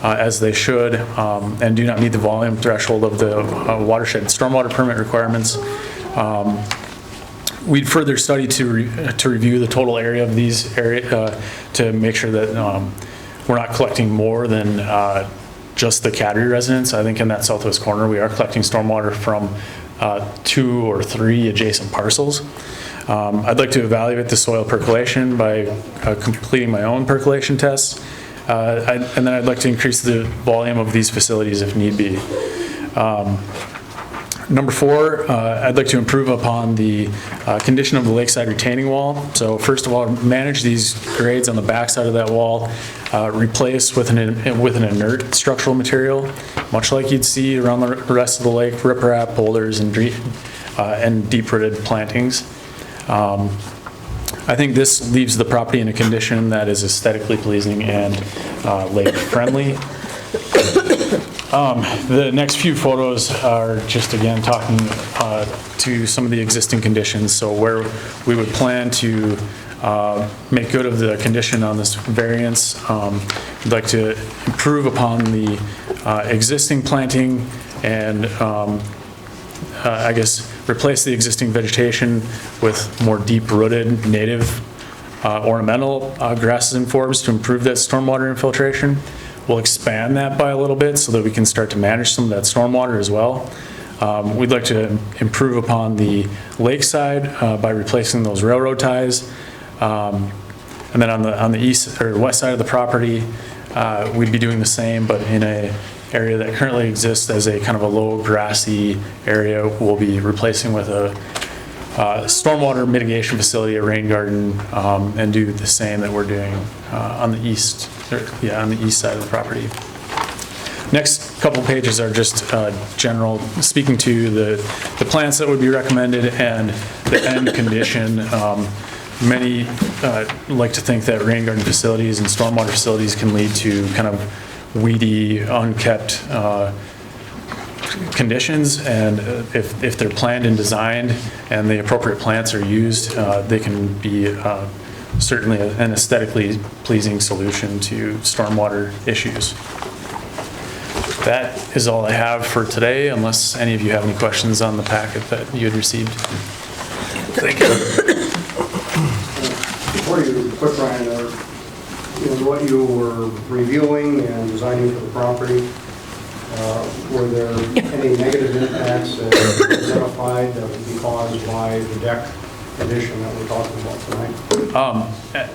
as they should, and do not meet the volume threshold of the watershed stormwater permit requirements, we'd further study to review the total area of these to make sure that we're not collecting more than just the Cadre residents. I think in that southwest corner, we are collecting stormwater from 2 or 3 adjacent parcels. I'd like to evaluate the soil percolation by completing my own percolation tests. And then I'd like to increase the volume of these facilities if need be. Number 4, I'd like to improve upon the condition of the lakeside retaining wall. So first of all, manage these grades on the backside of that wall, replace with an inert structural material, much like you'd see around the rest of the lake, riprap, boulders, and deep-rooted plantings. I think this leaves the property in a condition that is aesthetically pleasing and lake-friendly. The next few photos are just, again, talking to some of the existing conditions. So where we would plan to make good of the condition on this variance, we'd like to improve upon the existing planting and I guess replace the existing vegetation with more deep-rooted native ornamental grasses and forbs to improve that stormwater infiltration. We'll expand that by a little bit so that we can start to manage some of that stormwater as well. We'd like to improve upon the lakeside by replacing those railroad ties. And then on the east or west side of the property, we'd be doing the same, but in a area that currently exists as a kind of a low grassy area. We'll be replacing with a stormwater mitigation facility, a rain garden, and do the same that we're doing on the east side of the property. Next couple pages are just general, speaking to the plants that would be recommended and the end condition. Many like to think that rain garden facilities and stormwater facilities can lead to kind of weedy, unkept conditions, and if they're planned and designed and the appropriate plants are used, they can be certainly an aesthetically pleasing solution to stormwater issues. That is all I have for today, unless any of you have any questions on the packet that you had received. Thank you. Before you quit, Brian, in what you were reviewing and designing for the property, were there any negative impacts identified that would be caused by the deck condition that we're talking about tonight?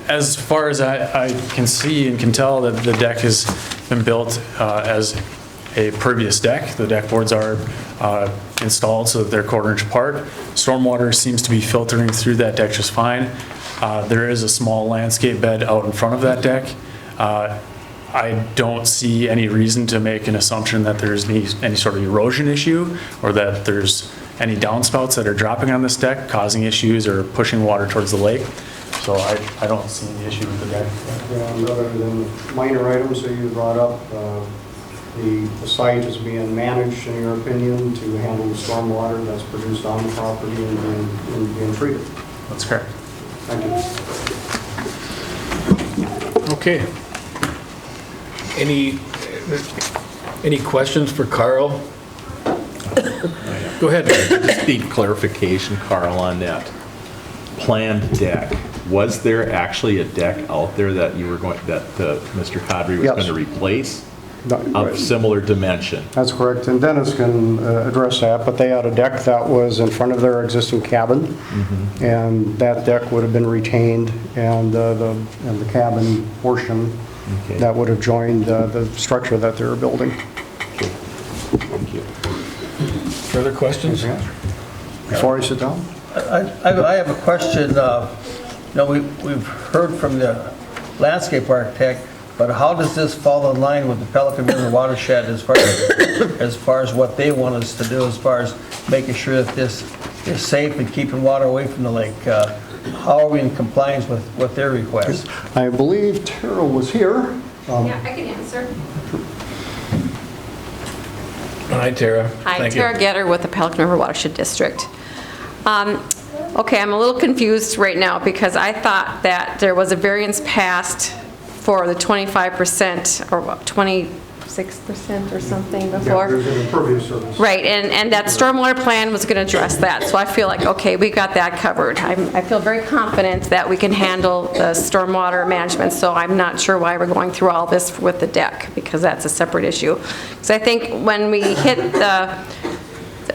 As far as I can see and can tell, that the deck has been built as a pervious deck. The deck boards are installed so that they're 1/4 inch apart. Stormwater seems to be filtering through that deck just fine. There is a small landscape bed out in front of that deck. I don't see any reason to make an assumption that there's any sort of erosion issue or that there's any downspouts that are dropping on this deck causing issues or pushing water towards the lake. So I don't see any issue with the deck. And other than minor items that you brought up, the site is being managed, in your opinion, to handle the stormwater that's produced on the property and being treated. That's correct. Thank you. Okay. Any questions for Carl? Go ahead. Just need clarification, Carl, on that planned deck. Was there actually a deck out there that you were going, that Mr. Cadre was Yes. going to replace? Right. Of similar dimension? That's correct, and Dennis can address that, but they had a deck that was in front of their existing cabin, and that deck would have been retained, and the cabin portion Okay. that would have joined the structure that they were building. Okay. Thank you. Further questions? Before I sit down? I have a question. We've heard from the landscape architect, but how does this fall in line with the Pelican River watershed as far as what they want us to do, as far as making sure that this is safe and keeping water away from the lake? how are we in compliance with their request? I believe Tara was here. Yeah, I can answer. Hi, Tara. Hi, Thank you. Tara Getter with the Pelican River Watershed District. Okay, I'm a little confused right now because I thought that there was a variance passed for the 25% or what, 26% or something before. There's an impervious surface. Right, and that stormwater plan was going to address that, so I feel like, okay, we got that covered. I feel very confident that we can handle the stormwater management, so I'm not sure why we're going through all this with the deck, because that's a separate issue. Because I think when we hit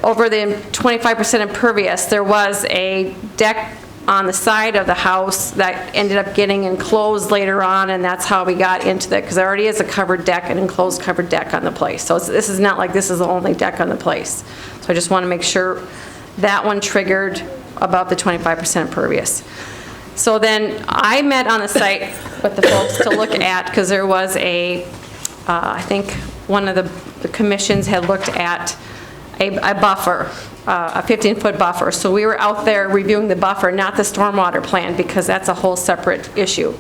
over the 25% impervious, there was a deck on the side of the house that ended up getting enclosed later on, and that's how we got into that, because there already is a covered deck, an enclosed covered deck on the place. So this is not like this is the only deck on the place. So I just want to make sure that one triggered above the 25% impervious. So then I met on the site with the folks to look at, because there was I think one of the commissions had looked at a buffer, a 15-foot buffer. So we were out there reviewing the buffer, not the stormwater plan, because that's a whole separate issue.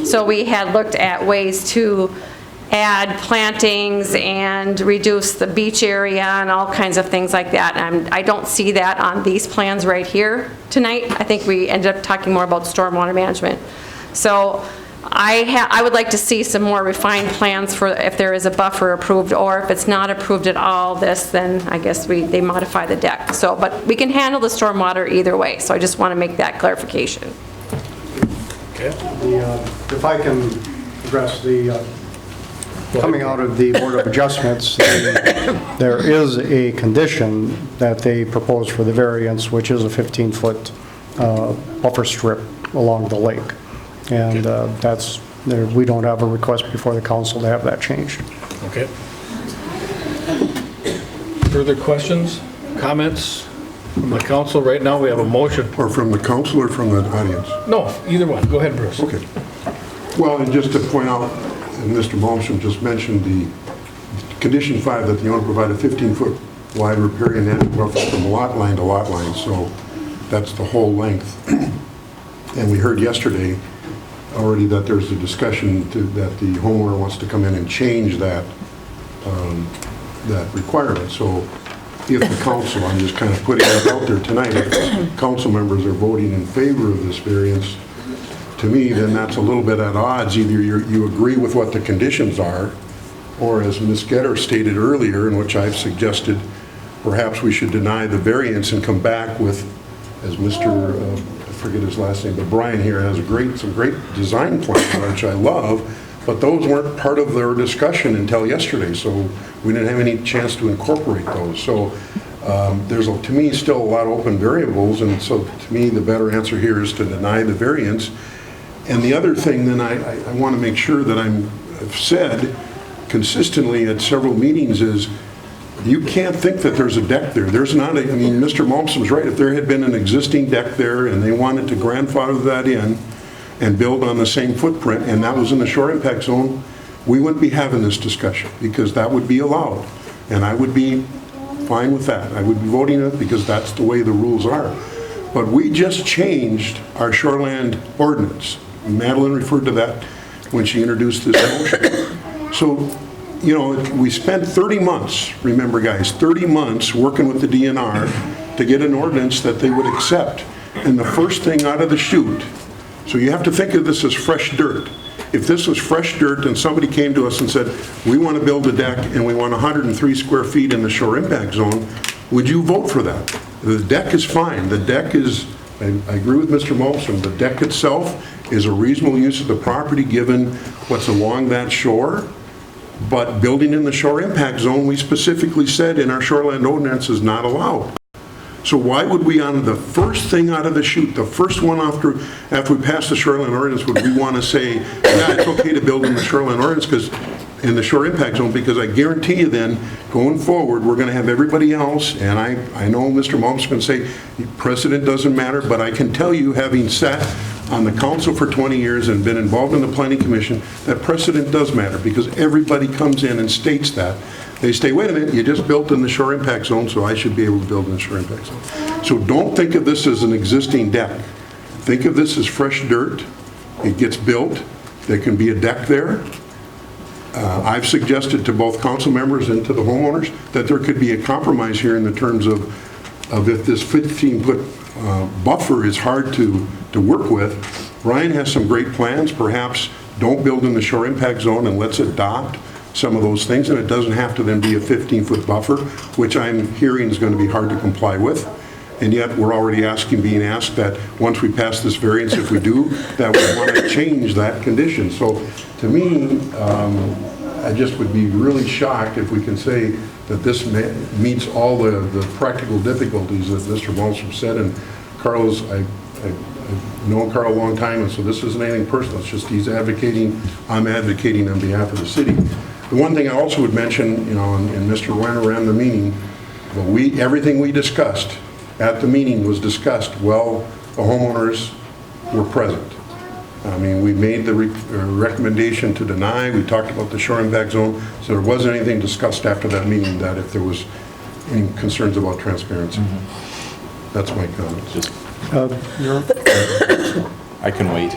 So we had looked at ways to add plantings and reduce the beach area and all kinds of things like that. And I don't see that on these plans right here tonight. I think we ended up talking more about stormwater management. So I would like to see some more refined plans for if there is a buffer approved, or if it's not approved at all, then I guess they modify the deck. So, but we can handle the stormwater either way, so I just want to make that clarification. Okay. If I can address coming out of the Board of Adjustments, there is a condition that they propose for the variance, which is a 15-foot buffer strip along the lake. And we don't have a request before the council to have that changed. Okay. Further questions, comments from the council? Right now, we have a motion. Or from the council or from the audience? No, either one. Go ahead, Bruce. Okay. Well, and just to point out, and Mr. Malmstrom just mentioned the condition 5, that the owner provide a 15-foot wide riparian edge buffer from lot line to lot line, so that's the whole length. And we heard yesterday already that there's a discussion that the homeowner wants to come in and change that requirement. So if the council, I'm just kind of putting that out there tonight, if council members are voting in favor of this variance, to me, then that's a little bit at odds. Either you agree with what the conditions are, or as Ms. Getter stated earlier, in which I've suggested, perhaps we should deny the variance and come back with, as Mr. I forget his last name, but Brian here has some great design plans, which I love, but those weren't part of their discussion until yesterday, so we didn't have any chance to incorporate those. So there's, to me, still a lot of open variables, and so to me, the better answer here is to deny the variance. And the other thing then I want to make sure that I've said consistently at several meetings is, you can't think that there's a deck there. There's not I mean, Mr. Malmstrom's right. If there had been an existing deck there and they wanted to grandfather that in and build on the same footprint, and that was in the shore impact zone, we wouldn't be having this discussion, because that would be allowed. And I would be fine with that. I would be voting it because that's the way the rules are. But we just changed our shoreland ordinance. Madeline referred to that when she introduced this motion. So, you know, we spent 30 months, remember guys, 30 months working with the DNR to get an ordinance that they would accept. And the first thing out of the chute, so you have to think of this as fresh dirt. If this was fresh dirt and somebody came to us and said, we want to build a deck and we want 103 square feet in the shore impact zone, would you vote for that? The deck is fine. The deck is, I agree with Mr. Malmstrom, the deck itself is a reasonable use of the property given what's along that shore. But building in the shore impact zone, we specifically said in our shoreland ordinance is not allowed. So why would we, on the first thing out of the chute, the first one after we pass the shoreland ordinance, would we want to say, yeah, it's okay to build in the shoreland ordinance because in the shore impact zone? Because I guarantee you then, going forward, we're going to have everybody else, and I know Mr. Malmstrom can say precedent doesn't matter, but I can tell you, having sat on the council for 20 years and been involved in the planning commission, that precedent does matter, because everybody comes in and states that. They say, wait a minute, you just built in the shore impact zone, so I should be able to build in the shore impact zone. So don't think of this as an existing deck. think of this as fresh dirt. It gets built. There can be a deck there. I've suggested to both council members and to the homeowners that there could be a compromise here in the terms of if this 15-foot buffer is hard to work with. Ryan has some great plans. Perhaps don't build in the shore impact zone and let's adopt some of those things, and it doesn't have to then be a 15-foot buffer, which I'm hearing is going to be hard to comply with. And yet, we're already being asked that once we pass this variance, if we do, that we want to change that condition. So, to me, I just would be really shocked if we can say that this meets all the practical difficulties that Mr. Malmstrom said. And Carlos, I've known Carl a long time, and so this isn't anything personal. It's just he's advocating, I'm advocating on behalf of the city. The one thing I also would mention, you know, and Mr. Weiner ran the meeting, but everything we discussed at the meeting was discussed while the homeowners were present. I mean, we made the recommendation to deny. We talked about the shore impact zone, so there wasn't anything discussed after that meeting that if there was any concerns about transparency. That's my comment. I can wait.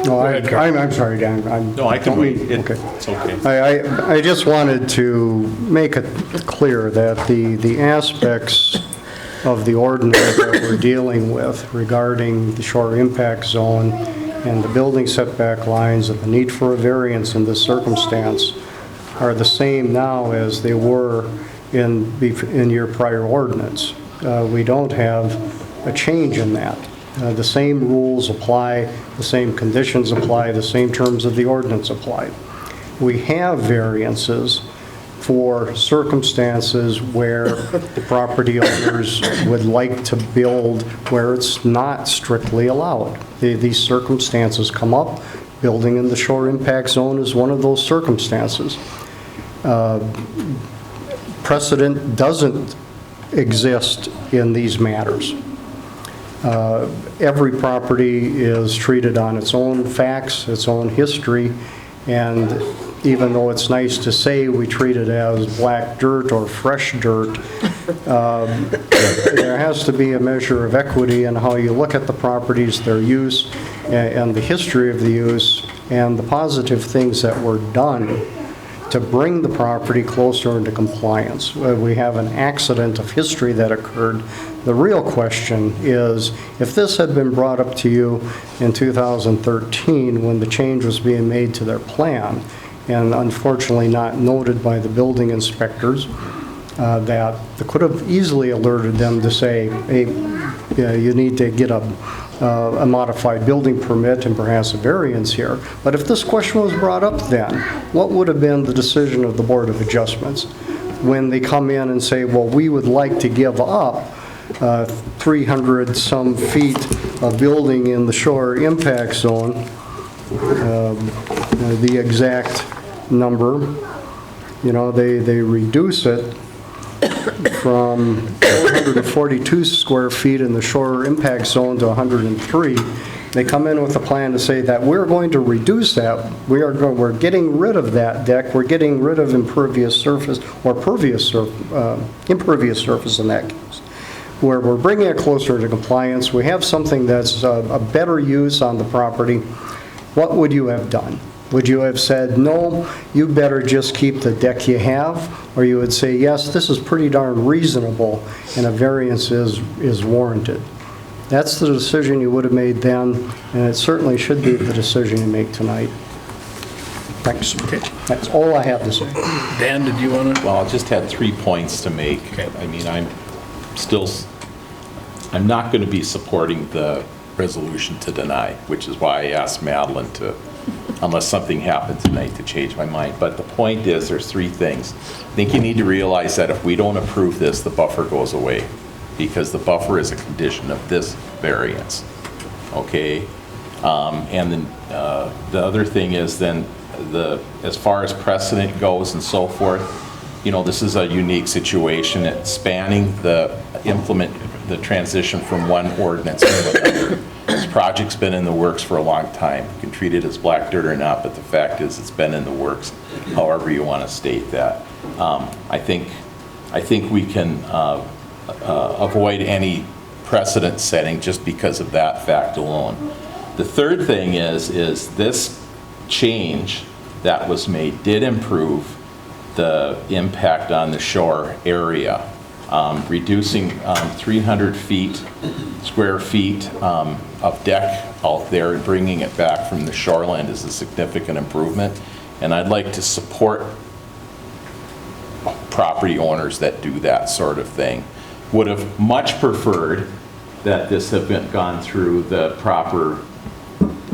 No, I'm sorry, Dan. No, I can wait. Okay. It's okay. I just wanted to make it clear that the aspects of the ordinance that we're dealing with regarding the shore impact zone and the building setback lines and the need for a variance in this circumstance are the same now as they were in your prior ordinance. We don't have a change in that. The same rules apply, the same conditions apply, the same terms of the ordinance apply. We have variances for circumstances where the property owners would like to build where it's not strictly allowed. These circumstances come up. Building in the shore impact zone is one of those circumstances. Precedent doesn't exist in these matters. Every property is treated on its own facts, its own history, and even though it's nice to say we treat it as black dirt or fresh dirt, there has to be a measure of equity in how you look at the properties, their use, and the history of the use, and the positive things that were done to bring the property closer into compliance. We have an accident of history that occurred. The real question is, if this had been brought up to you in 2013 when the change was being made to their plan, and unfortunately not noted by the building inspectors, that could have easily alerted them to say, hey, you need to get a modified building permit and perhaps a variance here. But if this question was brought up then, what would have been the decision of the Board of Adjustments when they come in and say, well, we would like to give up 300 some feet of building in the shore impact zone, the exact number, you know, they reduce it from 442 square feet in the shore impact zone to 103. They come in with a plan to say that we're going to reduce that. We're getting rid of that deck. We're getting rid of impervious surface or impervious surface in that case, where we're bringing it closer to compliance. We have something that's a better use on the property. What would you have done? Would you have said, no, you better just keep the deck you have? Or you would say, yes, this is pretty darn reasonable and a variance is warranted? That's the decision you would have made then, and it certainly should be the decision you make tonight. Thanks. Okay. That's all I have to say. Dan, did you want to? Well, I just had 3 points to make. Okay. I mean, I'm not going to be supporting the resolution to deny, which is why I asked Madeline to, unless something happened tonight, to change my mind. But the point is, there's 3 things. I think you need to realize that if we don't approve this, the buffer goes away, because the buffer is a condition of this variance, okay? And then the other thing is then, as far as precedent goes and so forth, you know, this is a unique situation. It's spanning the transition from one ordinance to another. This project's been in the works for a long time. You can treat it as black dirt or not, but the fact is it's been in the works, however you want to state that. I think we can avoid any precedent setting just because of that fact alone. The third thing is this change that was made did improve the impact on the shore area. Reducing 300 square feet of deck out there and bringing it back from the shoreline is a significant improvement. And I'd like to support property owners that do that sort of thing. Would have much preferred that this have gone through the proper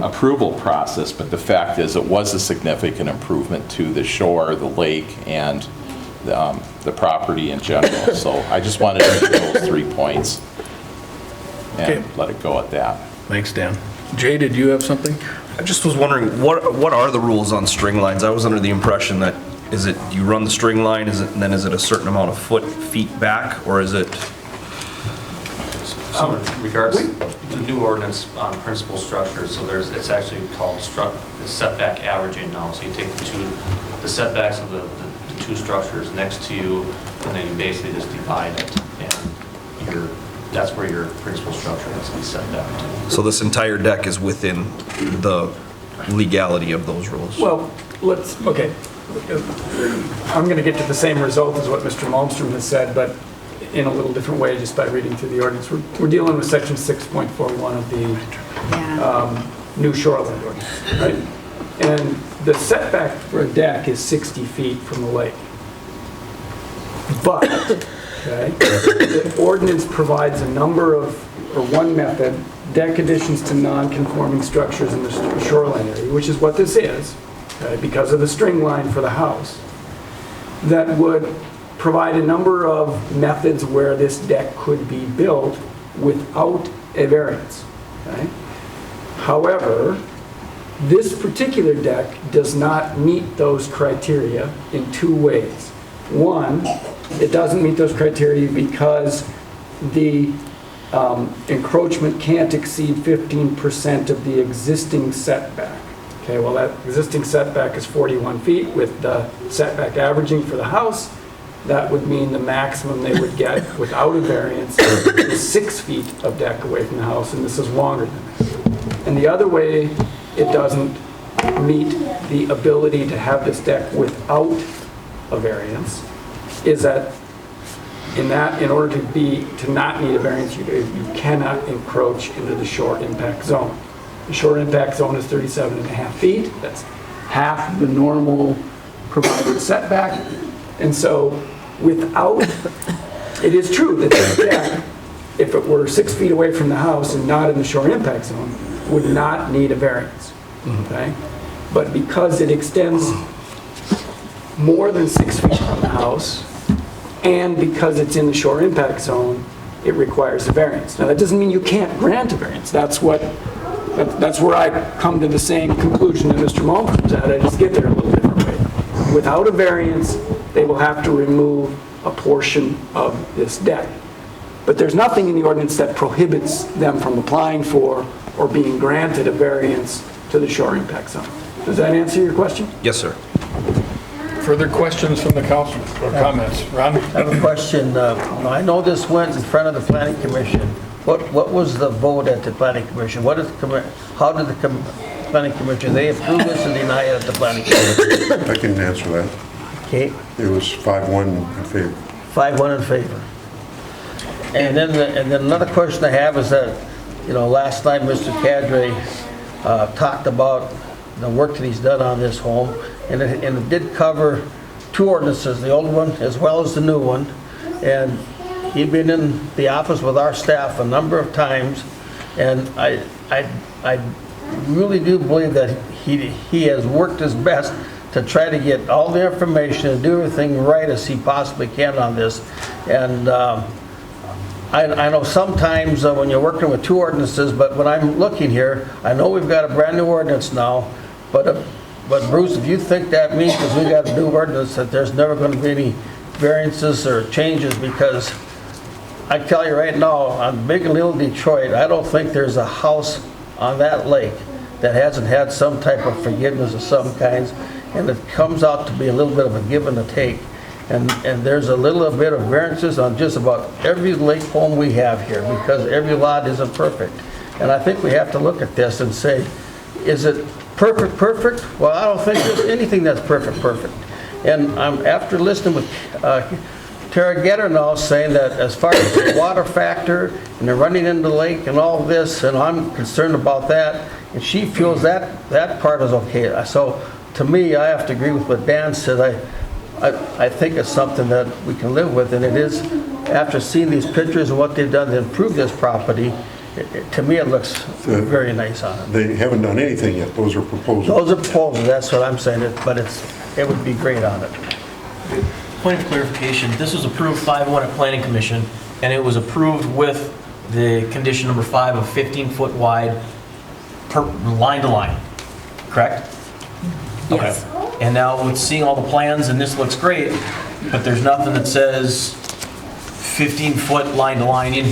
approval process, but the fact is it was a significant improvement to the shore, the lake, and the property in general. So I just wanted to make those 3 points and let it go at that. Thanks, Dan. Jay, did you have something? I just was wondering, what are the rules on string lines? I was under the impression that, is it, you run the string line, is it a certain amount of feet back, or is it? So in regards to the new ordinance on principal structures, so it's actually called setback averaging now. So you take the setbacks of the two structures next to you, and then you basically just divide it, and that's where your principal structure has to be set back to. So this entire deck is within the legality of those rules? Well, okay. I'm going to get to the same result as what Mr. Malmstrom has said, but in a little different way just by reading through the ordinance. We're dealing with section 6.41 of the new shoreline ordinance, right? And the setback for a deck is 60 feet from the lake. But, okay, the ordinance provides a number of, or one method, deck additions to non-conforming structures in the shoreline area, which is what this is, okay, because of the string line for the house, that would provide a number of methods where this deck could be built without a variance, okay? However, this particular deck does not meet those criteria in two ways. One, it doesn't meet those criteria because the encroachment can't exceed 15% of the existing setback. Okay, well, that existing setback is 41 feet with the setback averaging for the house. That would mean the maximum they would get without a variance is 6 feet of deck away from the house, and this is longer than that. And the other way it doesn't meet the ability to have this deck without a variance is that in order to not need a variance, you cannot encroach into the shore impact zone. The shore impact zone is 37.5 feet. That's half the normal provided setback. And so without, it is true that this deck, if it were 6 feet away from the house and not in the shore impact zone, would not need a variance, okay? But because it extends more than 6 feet from the house, and because it's in the shore impact zone, it requires a variance. Now, that doesn't mean you can't grant a variance. That's where I come to the same conclusion that Mr. Malmstrom's at. I just get there a little different way. Without a variance, they will have to remove a portion of this deck. But there's nothing in the ordinance that prohibits them from applying for or being granted a variance to the shore impact zone. Does that answer your question? Yes, sir. Further questions from the council or comments? Ron? I have a question. I know this went in front of the planning commission. What was the vote at the planning commission? How did the planning commission, they approve this and deny it at the planning commission? I can answer that. Okay. It was 5-1 in favor. 5-1 in favor. And then another question I have is that, last night Mr. Cadre talked about the work that he's done on this home, and it did cover two ordinances, the old one as well as the new one. And he'd been in the office with our staff a number of times, and I really do believe that he has worked his best to try to get all the information and do everything right as he possibly can on this. And I know sometimes when you're working with two ordinances, but when I'm looking here, I know we've got a brand new ordinance now, but Bruce, if you think that means because we got a new ordinance that there's never going to be any variances or changes, because I tell you right now, on Big and Little Detroit, I don't think there's a house on that lake that hasn't had some type of forgiveness of some kinds, and it comes out to be a little bit of a give and a take. And there's a little bit of variances on just about every lake home we have here, because every lot isn't perfect. And I think we have to look at this and say, is it perfect? Well, I don't think there's anything that's perfect. And after listening with Tara Getter now saying that as far as the water factor and they're running into the lake and all this, and I'm concerned about that, and she feels that part is okay. So to me, I have to agree with what Dan said. I think it's something that we can live with, and it is, after seeing these pictures and what they've done to improve this property, to me, it looks very nice on it. They haven't done anything yet. Those are proposals. Those are proposals, that's what I'm saying, but it would be great on it. Point of clarification, this was approved 5-1 at Planning Commission, and it was approved with the condition number 5 of 15-foot wide line to line, correct? Yes. Okay. And now with seeing all the plans, and this looks great, but there's nothing that says 15-foot line to line in,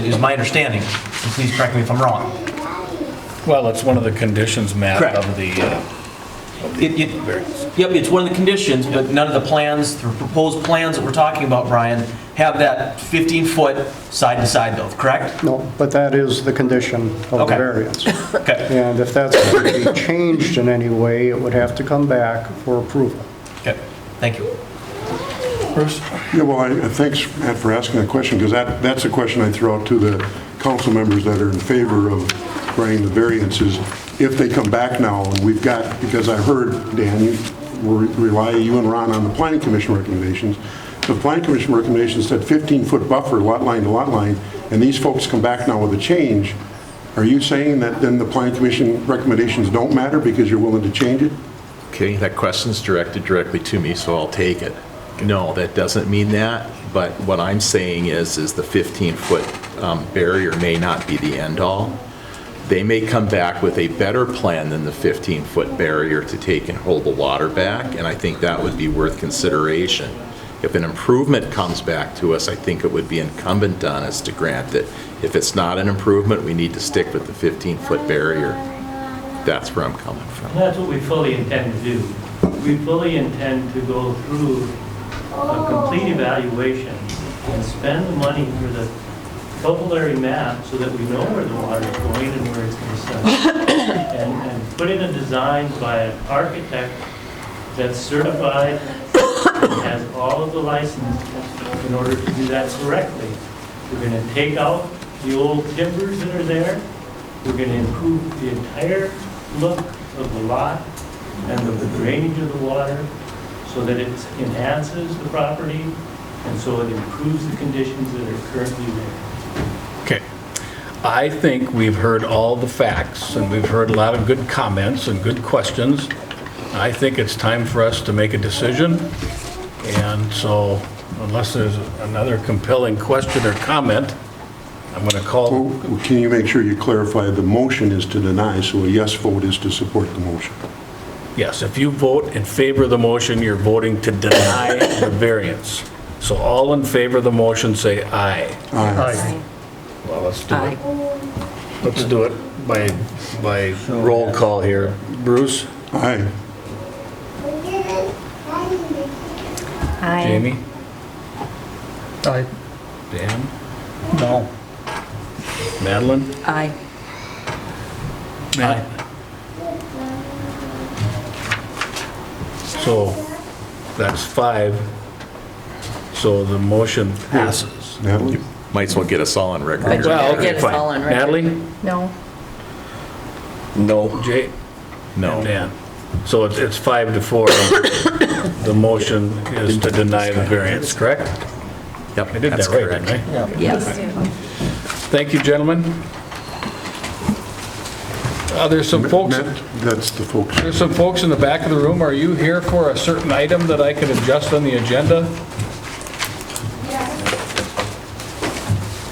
is my understanding. And please correct me if I'm wrong. Well, it's one of the conditions, Matt, Correct. of the variance. Yep, it's one of the conditions, but none of the plans, the proposed plans that we're talking about, Brian, have that 15-foot side to side though, correct? No, but that is the condition of the Okay. variance. Okay. And if that's going to be changed in any way, it would have to come back for approval. Okay, thank you. Bruce? Yeah, well, thanks, Matt, for asking that question, because that's a question I throw out to the council members that are in favor of granting the variances. If they come back now, and we've got, because I heard, Dan, you and Ron on the Planning Commission recommendations. The Planning Commission recommendations said 15-foot buffer, lot line to lot line, and these folks come back now with a change. Are you saying that then the Planning Commission recommendations don't matter because you're willing to change it? Okay, that question's directed directly to me, so I'll take it. No, that doesn't mean that, but what I'm saying is the 15-foot barrier may not be the end-all. They may come back with a better plan than the 15-foot barrier to take and hold the water back, and I think that would be worth consideration. If an improvement comes back to us, I think it would be incumbent on us to grant it. If it's not an improvement, we need to stick with the 15-foot barrier. That's where I'm coming from. That's what we fully intend to do. We fully intend to go through a complete evaluation and spend the money for the topographic map so that we know where the water is going and where it's going to settle. And put in a design by an architect that's certified and has all of the license in order to do that correctly. We're going to take out the old timbers that are there. We're going to improve the entire look of the lot and of the drainage of the water so that it enhances the property and so it improves the conditions that are currently there. Okay. I think we've heard all the facts, and we've heard a lot of good comments and good questions. I think it's time for us to make a decision. And so, unless there's another compelling question or comment, I'm going to call... Well, can you make sure you clarify the motion is to deny, so a yes vote is to support the motion? Yes, if you vote in favor of the motion, you're voting to deny the variance. So all in favor of the motion, say aye. Aye. Well, let's do it. Let's do it by roll call here. Bruce? Aye. Aye. Jamie? Aye. Dan? No. Madeline? Aye. Matt? So that's 5. So the motion passes. Natalie? Might as well get us all on record. But you Well, gotta okay, get us fine. all on record. Natalie? No. No. Jay? No. And Dan? So it's 5 to 4. The motion is to deny the variance, correct? Yep, I did that's that right, correct. didn't I? Yes. Thank you, gentlemen. There's some folks, That's the folks. there's some folks in the back of the room. Are you here for a certain item that I could adjust on the agenda?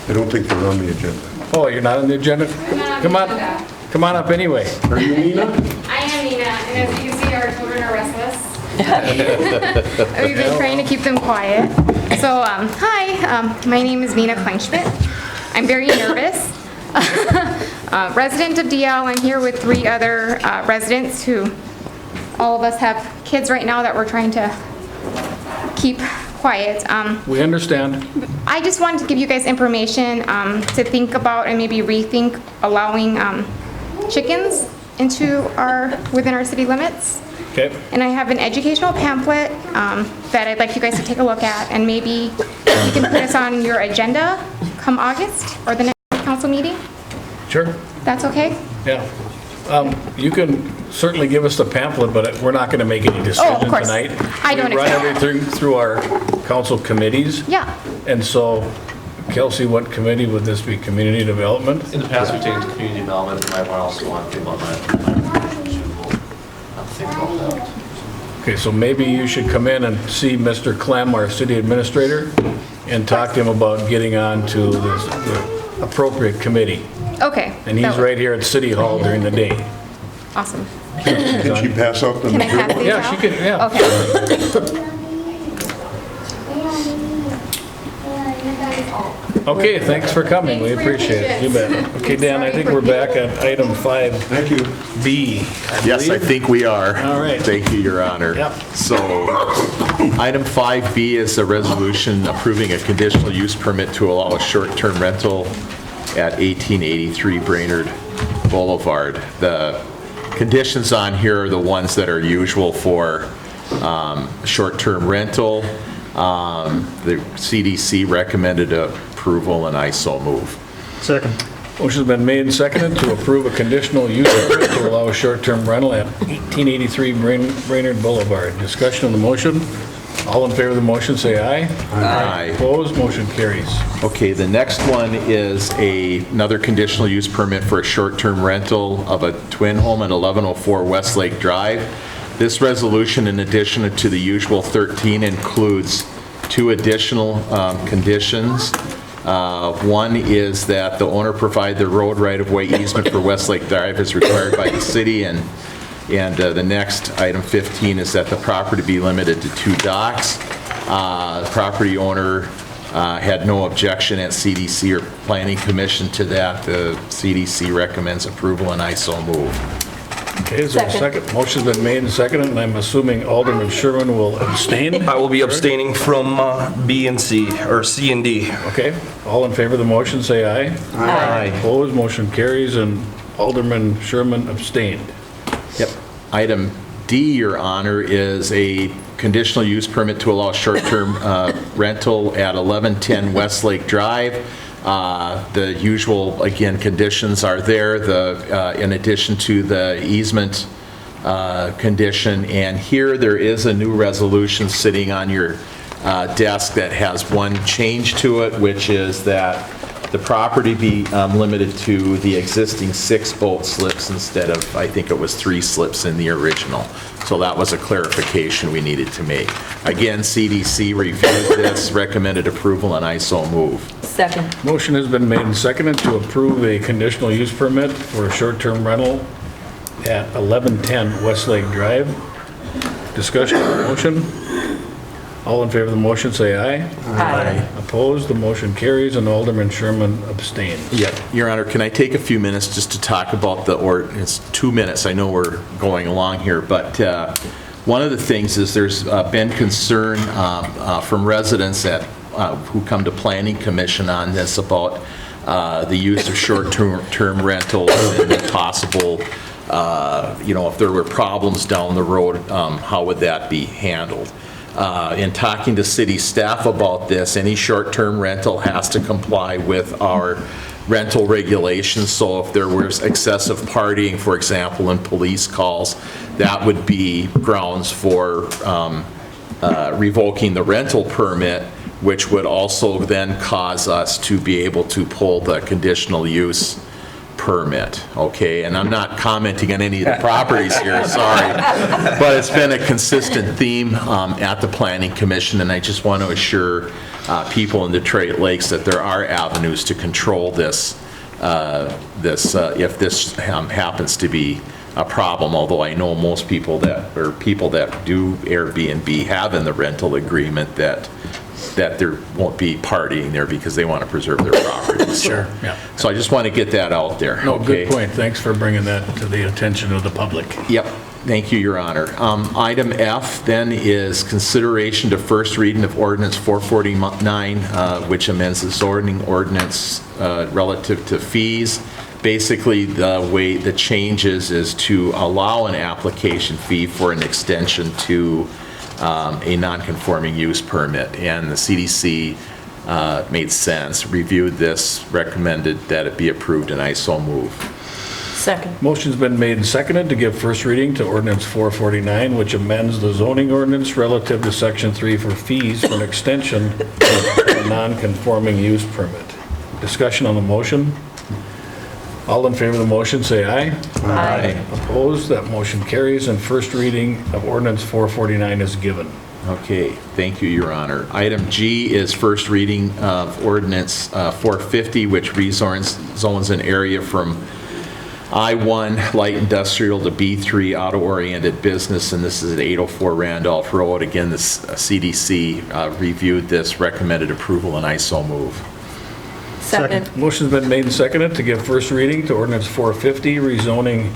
I don't think they're on the agenda. Oh, you're not on the agenda? Come on, come on up anyway. Are you Nina? I am Nina, and as you can see, our children are restless. We've been trying to keep them quiet. So, hi, my name is Nina Kleinschmidt. I'm very nervous. Resident of DL, I'm here with 3 other residents who, all of us have kids right now that we're trying to keep quiet. We understand. I just wanted to give you guys information to think about and maybe rethink allowing chickens within our city limits. Okay. And I have an educational pamphlet that I'd like you guys to take a look at, and maybe you can put us on your agenda come August or the next council meeting. Sure. That's okay? Yeah. You can certainly give us the pamphlet, but we're not going to make any decisions course. tonight. I don't We run expect- everything through our council committees. Yeah. And so, Kelsey, what committee would this be? Community development? In the past, we've taken to community development, and I also want to think about my commission too. We'll have to think about that. Okay, so maybe you should come in and see Mr. Clem, our city administrator, and talk to him about getting on to the appropriate committee. Okay. And he's right here at City Hall during the day. Awesome. Can she pass out the Can I pass material? these Yeah, out? she can, yeah. Okay. Okay, thanks for coming, we appreciate it, you bet. Okay, Dan, I think we're back at item 5B. Thank you. Yes, I think we are. All right. Thank you, Your Honor. Yep. So, item 5B is a resolution approving a conditional use permit to allow a short-term rental at 1883 Brainard Boulevard. The conditions on here are the ones that are usual for short-term rental. The CDC recommended approval, and I so move. Second. Motion's been made and seconded to approve a conditional use permit to allow a short-term rental at 1883 Brainard Boulevard. Discussion on the motion. All in favor of the motion, say aye. Aye. Opposed, motion carries. Okay, the next one is another conditional use permit for a short-term rental of a twin home at 1104 Westlake Drive. This resolution, in addition to the usual 13, includes 2 additional conditions. One is that the owner provide the road right-of-way easement for Westlake Drive as required by the city, and the next, item 15, is that the property be limited to 2 docks. The property owner had no objection at CDC or Planning Commission to that. The CDC recommends approval, and I so move. Okay, is there a second? Motion's been made and seconded, and I'm assuming Alderman Sherwood will abstain? I will be abstaining from B and C, or C and D. Okay, all in favor of the motion, say aye. Aye. Opposed, motion carries, and Alderman Sherman abstained. Yep. Item D, Your Honor, is a conditional use permit to allow short-term rental at 1110 Westlake Drive. The usual, again, conditions are there, in addition to the easement condition. And here there is a new resolution sitting on your desk that has one change to it, which is that the property be limited to the existing 6 boat slips instead of, I think it was 3 slips in the original. So that was a clarification we needed to make. Again, CDC reviewed this, recommended approval, and I so move. Second. Motion has been made and seconded to approve a conditional use permit for a short-term rental at 1110 Westlake Drive. Discussion on the motion. All in favor of the motion, say aye. Aye. Opposed, the motion carries, and Alderman Sherman abstained. Yeah, Your Honor, can I take a few minutes just to talk about it's 2 minutes, I know we're going along here, but one of the things is there's been concern from residents who come to Planning Commission on this about the use of short-term rentals and the possible, if there were problems down the road, how would that be handled? In talking to city staff about this, any short-term rental has to comply with our rental regulations. So if there was excessive partying, for example, and police calls, that would be grounds for revoking the rental permit, which would also then cause us to be able to pull the conditional use permit, okay? And I'm not commenting on any of the properties here, sorry. But it's been a consistent theme at the Planning Commission, and I just want to assure people in Detroit Lakes that there are avenues to control this, if this happens to be a problem, although I know most people that do Airbnb have in the rental agreement that there won't be partying there because they want to preserve their property. Sure, yeah. So I just want to get that out there. No, okay? good point. Thanks for bringing that to the attention of the public. Yep. Thank you, Your Honor. Item F then is consideration to first reading of ordinance 449, which amends the zoning ordinance relative to fees. Basically, the way the changes is to allow an application fee for an extension to a non-conforming use permit. And the CDC made sense, reviewed this, recommended that it be approved, and I so move. Second. Motion's been made and seconded to give first reading to ordinance 449, which amends the zoning ordinance relative to section 3 for fees for an extension of a non-conforming use permit. Discussion on the motion. All in favor of the motion, say aye. Aye. Opposed? That motion carries, and first reading of ordinance 449 is given. Okay, thank you, Your Honor. Item G is first reading of ordinance 450, which rezones an area from I-1 light industrial to B3 auto-oriented business, and this is at 804 Randolph Road. Again, the CDC reviewed this, recommended approval, and I so move. Second. Motion's been made and seconded to give first reading to ordinance 450, rezoning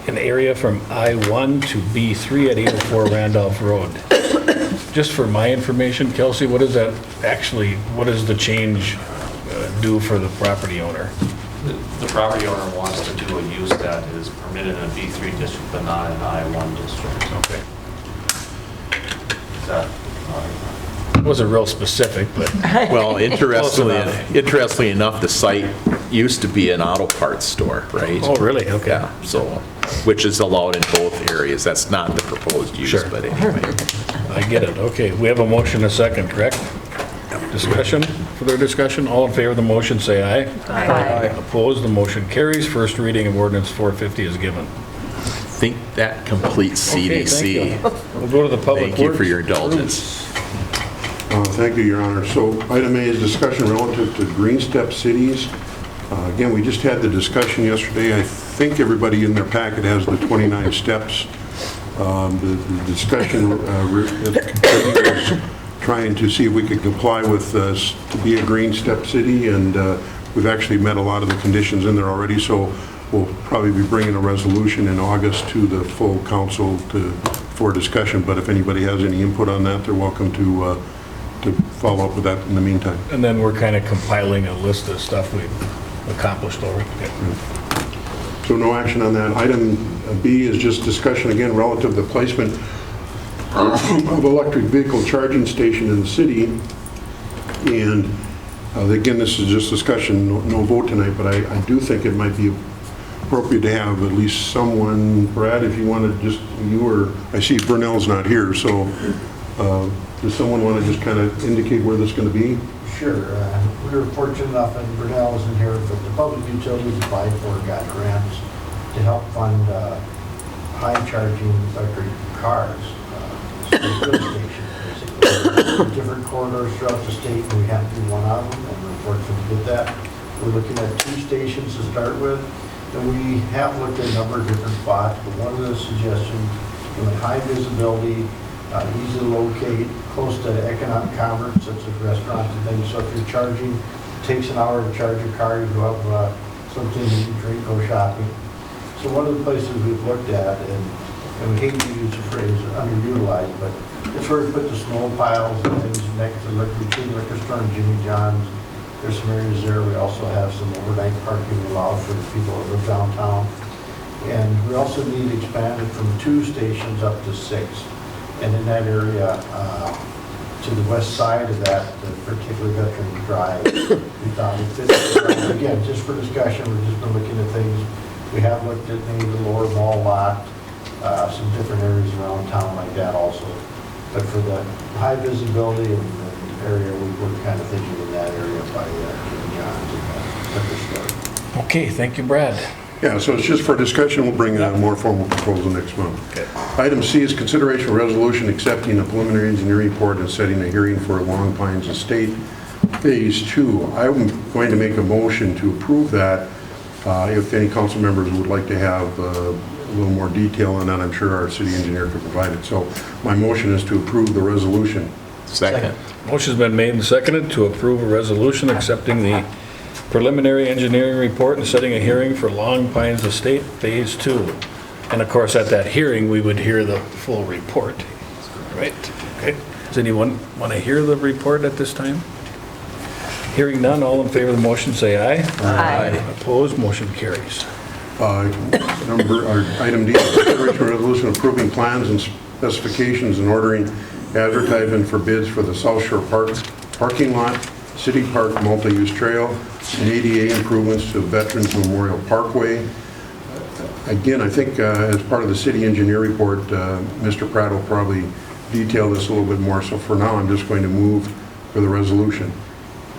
an area from I-1 to B3 at 804 Randolph Road. Just for my information, Kelsey, what is that actually, what does the change do for the property owner? The property owner wants to do a use that is permitted in a B3 district, but not in an I1 district. Okay. Is that, It wasn't real specific, but. Well, interestingly enough, the site used to be an auto parts store, right? Oh, really? Okay. Yeah, so, which is allowed in both areas. That's not the proposed use, Sure. but anyway. I get it. Okay, we have a motion, a second, correct? Discussion, further discussion? All in favor of the motion, say aye. Aye. Opposed, the motion carries. First reading of ordinance 450 is given. I think that completes Okay, CDC. thank you. We'll go to the public works. Thank you for your indulgence. Thank you, Your Honor. So item A is discussion relative to green step cities. Again, we just had the discussion yesterday. I think everybody in their packet has the 29 steps. The discussion was trying to see if we could comply with to be a green step city, and we've actually met a lot of the conditions in there already, so we'll probably be bringing a resolution in August to the full council for discussion, but if anybody has any input on that, they're welcome to follow up with that in the meantime. And then we're kind of compiling a list of stuff we've accomplished over. Okay. So no action on that. Item B is just discussion again relative to the placement of electric vehicle charging station in the city. And again, this is just discussion, no vote tonight, but I do think it might be appropriate to have at least someone, Brad, if you want to just, I see Brunel's not here, so does someone want to just kind of indicate where this is going to be? Sure. We were fortunate enough, and Brunel isn't here, but the public utilities applied for, got grants to help fund high charging electric cars. Fuel station, basically. Different corridors throughout the state, and we have to be one of them, and we're fortunate to get that. We're looking at 2 stations to start with, and we have looked at a number of different spots, but one of the suggestions, high visibility, easy to locate, close to economic commerce, such as restaurants and things. So if you're charging, it takes an hour to charge your car, you go have something to eat, drink, go shopping. So one of the places we've looked at, and we hate to use the phrase underutilized, but it's where we put the snow piles and things next to between liquor store and Jimmy John's. There's some areas there. We also have some overnight parking allowed for the people that live downtown. And we also need expanded from 2 stations up to 6. And in that area, to the west side of that, the particular Veterans Drive, we thought it fits. Again, just for discussion, we've just been looking at things. We have looked at maybe the lower mall lot, some different areas around town like that also. But for the high visibility and the area, we were kind of thinking in that area by Jimmy John's and liquor store. Okay, thank you, Brad. Yeah, so it's just for discussion. We'll bring a more formal proposal next month. Okay. Item C is consideration of resolution accepting a preliminary engineering report and setting a hearing for Long Pines Estate Phase 2. I'm going to make a motion to approve that. If any council members would like to have a little more detail on that, I'm sure our city engineer could provide it. So my motion is to approve the resolution. Second. Motion's been made and seconded to approve a resolution accepting the preliminary engineering report and setting a hearing for Long Pines Estate Phase 2. And of course, at that hearing, we would hear the full report, right? Okay. Does anyone want to hear the report at this time? Hearing none, all in favor of the motion, say aye. Aye. Opposed, motion carries. Item D, consideration resolution approving plans and specifications and ordering advertisement for bids for the South Shore Park parking lot, City Park multi-use trail, and ADA improvements to Veterans Memorial Parkway. Again, I think as part of the city engineer report, Mr. Pratt will probably detail this a little bit more. So for now, I'm just going to move for the resolution.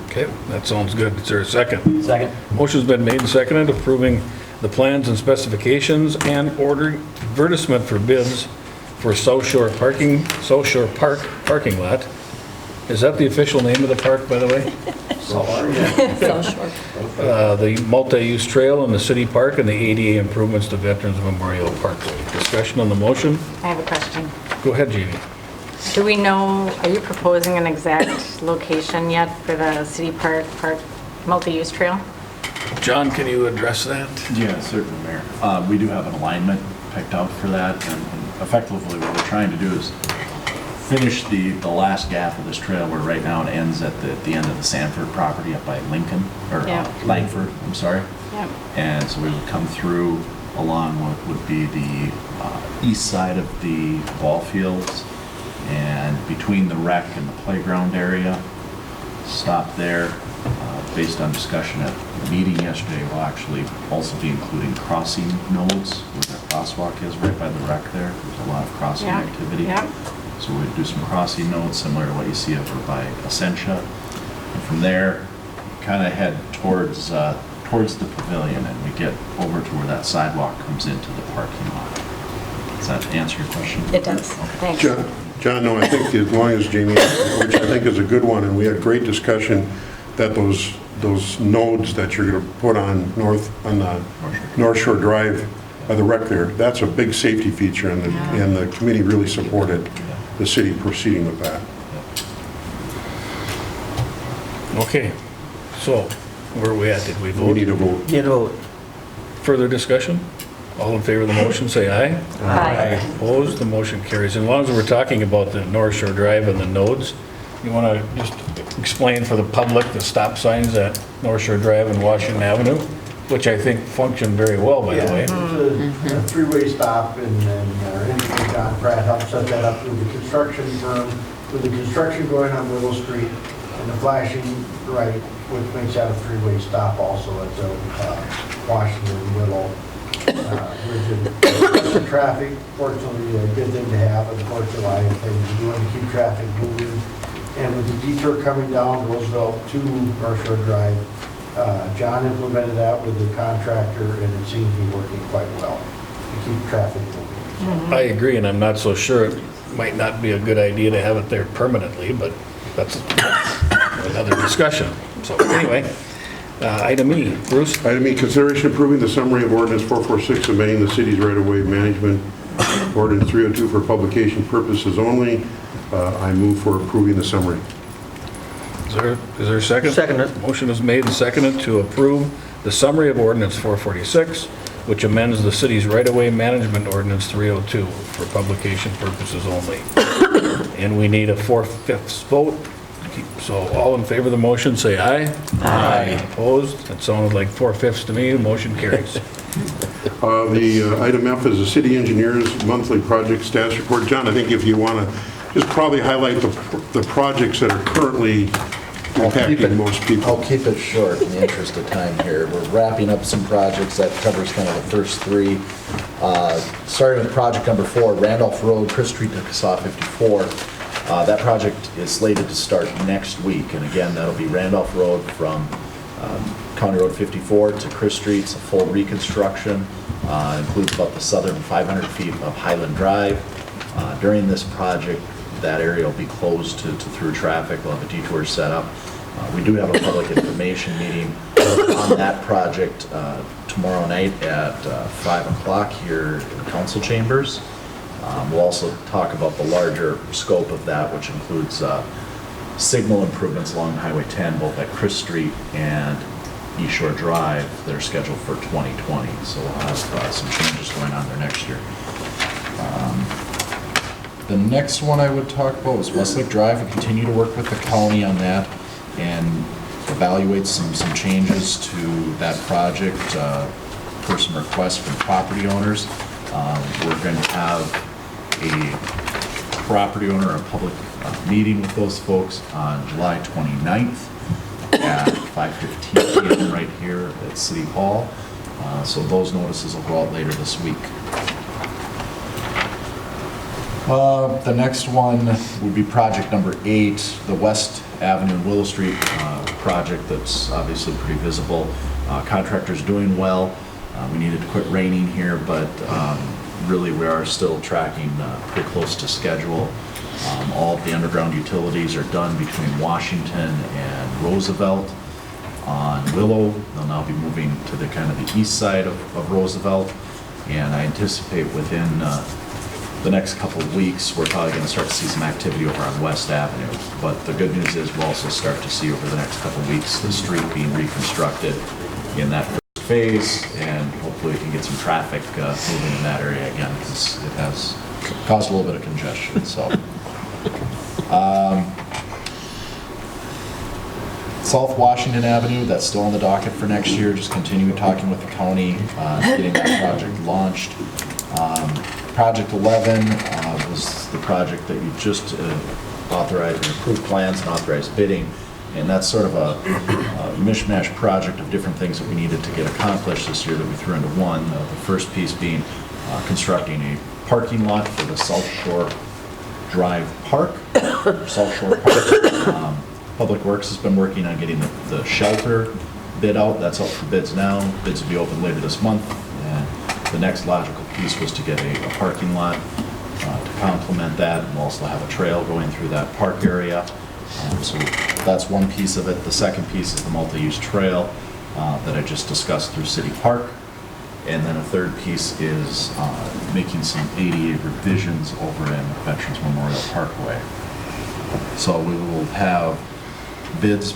Okay, that sounds good. Is there a second? Second. Motion's been made and seconded, approving the plans and specifications and ordering advertisement for bids for South Shore Park parking lot. Is that the official name of the park, by the way? South Shore. The multi-use trail in the city park and the ADA improvements to Veterans Memorial Parkway. Discussion on the motion? I have a question. Go ahead, Jamie. Do we know, are you proposing an exact location yet for the city park multi-use trail? John, can you address that? Yeah, certainly, Mayor. We do have an alignment picked out for that, and effectively what we're trying to do is finish the last gap of this trail where right now it ends at the end of the Sanford property up by Lincoln, or Langford, I'm sorry. Yep. And so we would come through along what would be the east side of the ball fields and between the rec and the playground area, stop there. Based on discussion at the meeting yesterday, we'll actually also be including crossing nodes where the crosswalk is right by the rec there. There's a lot of crossing activity. So we'd do some crossing nodes similar to what you see over by Essentia. And from there, kind of head towards the pavilion, and we get over to where that sidewalk comes into the parking lot. Does that answer your question? It does. Okay. Thanks. John, no, I think as long as Jamie, which I think is a good one, and we had great discussion that those nodes that you're going to put on the North Shore Drive by the rec there, that's a big safety feature, and the committee really supported the city proceeding with that. Okay, so where are we at? Did we vote? We need a vote. Need a vote. Further discussion? All in favor of the motion, say aye. Aye. Opposed, the motion carries. And as long as we're talking about the North Shore Drive and the nodes, you want to just explain for the public the stop signs at North Shore Drive and Washington Avenue, which I think function very well, by the way. It's a three-way stop, and our engineer John Pratt helped set that up with the construction firm, with the construction going on Willow Street and the flashing right, which makes that a three-way stop also at the Washington Willow. The traffic, fortunately, a good thing to have, unfortunately, I think we want to keep traffic moving. And with the detour coming down Roosevelt to North Shore Drive, John implemented that with the contractor, and it seems to be working quite well to keep traffic moving. I agree, and I'm not so sure it might not be a good idea to have it there permanently, but that's another discussion. So anyway, item E, Bruce? Item E, consideration approving the summary of ordinance 446, amending the city's right-of-way management ordinance 302 for publication purposes only. I move for approving the summary. Is there a second? Second. Motion is made and seconded to approve the summary of ordinance 446, which amends the city's right-of-way management ordinance 302 for publication purposes only. And we need a 4/5 vote. So all in favor of the motion, say aye. Aye. Opposed? It sounded like 4/5 to me. The motion carries. The item F is the city engineer's monthly project status report. John, I think if you want to just probably highlight the projects that are currently impacting most people. I'll keep it short in the interest of time here. We're wrapping up some projects that covers kind of the first three. Starting with project number 4, Randolph Road, Chris Street to Cassaw 54. That project is slated to start next week, and again, that'll be Randolph Road from County Road 54 to Chris Street. It's a full reconstruction. Includes about the southern 500 feet of Highland Drive. During this project, that area will be closed to through traffic. We'll have a detour set up. We do have a public information meeting on that project tomorrow night at 5 o'clock here in the council chambers. We'll also talk about the larger scope of that, which includes signal improvements along Highway 10, both at Chris Street and East Shore Drive that are scheduled for 2020. So we'll have some changes going on there next year. The next one I would talk about is Westlake Drive. We continue to work with the county on that and evaluate some changes to that project per some requests from property owners. We're going to have a property owner, a public meeting with those folks on July 29th at 5:15 p.m. right here at City Hall. So those notices will go out later this week. The next one would be project number 8, the West Avenue and Willow Street project that's obviously pretty visible. Contractor's doing well. We needed to quit raining here, but really we are still tracking pretty close to schedule. All of the underground utilities are done between Washington and Roosevelt. On Willow, they'll now be moving to the kind of the east side of Roosevelt, and I anticipate within the next couple of weeks, we're probably going to start to see some activity over on West Avenue. But the good news is we'll also start to see over the next couple of weeks the street being reconstructed in that first phase, and hopefully we can get some traffic moving in that area again, because it has caused a little bit of congestion. So, South Washington Avenue, that's still on the docket for next year. Just continue talking with the county, getting that project launched. Project 11 was the project that you just authorized and approved plans and authorized bidding, and that's sort of a mishmash project of different things that we needed to get accomplished this year that we threw into one. The first piece being constructing a parking lot for the South Shore Drive Park, South Shore Park. Public Works has been working on getting the shelter bid out. That's out for bids now. Bids will be open later this month. And the next logical piece was to get a parking lot to complement that. We'll also have a trail going through that park area. So that's one piece of it. The second piece is the multi-use trail that I just discussed through City Park. And then a third piece is making some ADA revisions over in Veterans Memorial Parkway. So we will have bids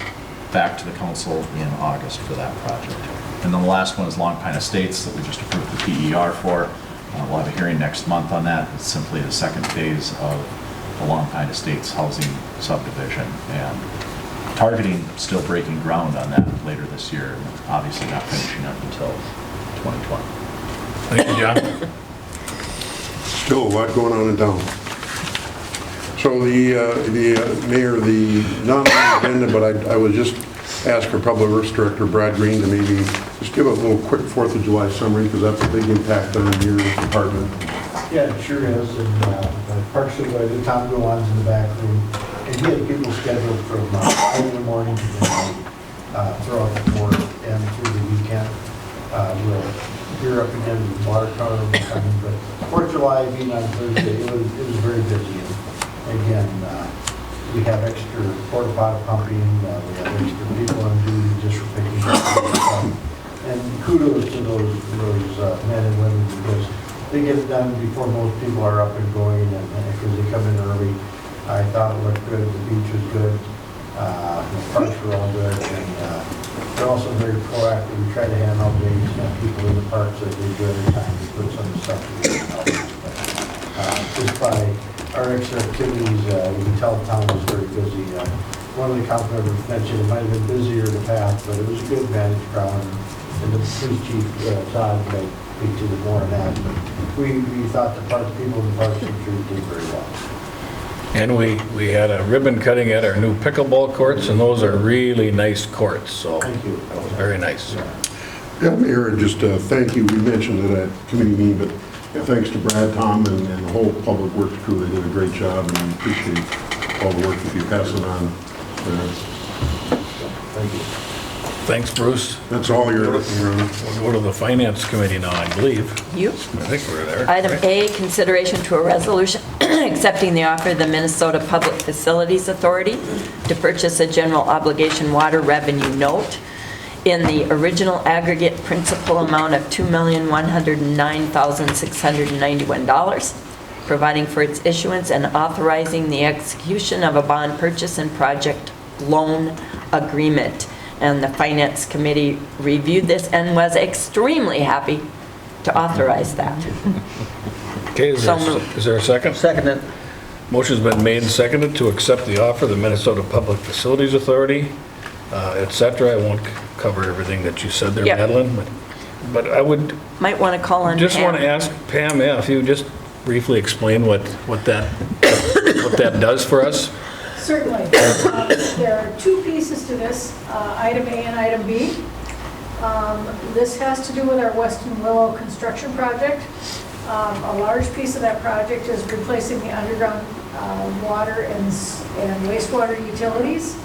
back to the council in August for that project. And then the last one is Long Pine Estates that we just approved the PER for. We'll have a hearing next month on that. It's simply the second phase of the Long Pine Estates housing subdivision, and targeting still breaking ground on that later this year, and obviously not finishing up until 2020. Thank you, John. Still a lot going on in town. So the mayor, not on the agenda, but I would just ask our Public Works Director, Brad Green, to maybe just give a little quick 4th of July summary, because that's a big impact on your department. Yeah, it sure is. And Park Supervisor Tom Gowan's in the back room, and he had people scheduled from 8 in the morning to midnight throughout the 4th and through the weekend. We'll gear up again with water tower coming, but 4th of July being on Thursday, it was very busy. And again, we have extra porta potty pumping, we have extra people on duty just for picking up. And kudos to those men and women, because they get it done before most people are up and going, and because they come in early. I thought it looked good, the beach was good, the parks were all good, and they're also very proactive. We try to hand out days, people in the parks that they do every time we put some stuff together. Just by our extra activities, you can tell the town was very busy. One of the council members mentioned it might have been busier in the past, but it was a good managed crowd, and the police chief, Todd, may speak to the more on that. But we thought the people in the park did very well. And we had a ribbon cutting at our new pickleball courts, and those are really nice courts, so thank you. That was very nice. Yeah, Mayor, just thank you. We mentioned it at committee meeting, but thanks to Brad, Tom, and the whole Public Works crew. They did a great job, and we appreciate all the work that you pass it on. Thank you. Thanks, Bruce. That's all you're We'll go to the Finance Committee now, I believe. You. I think we're there. Item right? A, consideration to a resolution accepting the offer of the Minnesota Public Facilities Authority to purchase a general obligation water revenue note in the original aggregate principal amount of $2,109,691, providing for its issuance and authorizing the execution of a bond purchase and project loan agreement. and the Finance Committee reviewed this and was extremely happy to authorize that. Okay, is there a second? Seconded. Motion's been made and seconded to accept the offer of the Minnesota Public Facilities Authority, et cetera. I won't cover everything that you said there, Yep. Madeline, but I would Might want to call on just Pam. want to ask Pam, yeah, if you would just briefly explain what that does for us. Certainly. There are two pieces to this, item A and item B. This has to do with our Weston Willow construction project. A large piece of that project is replacing the underground water and wastewater utilities.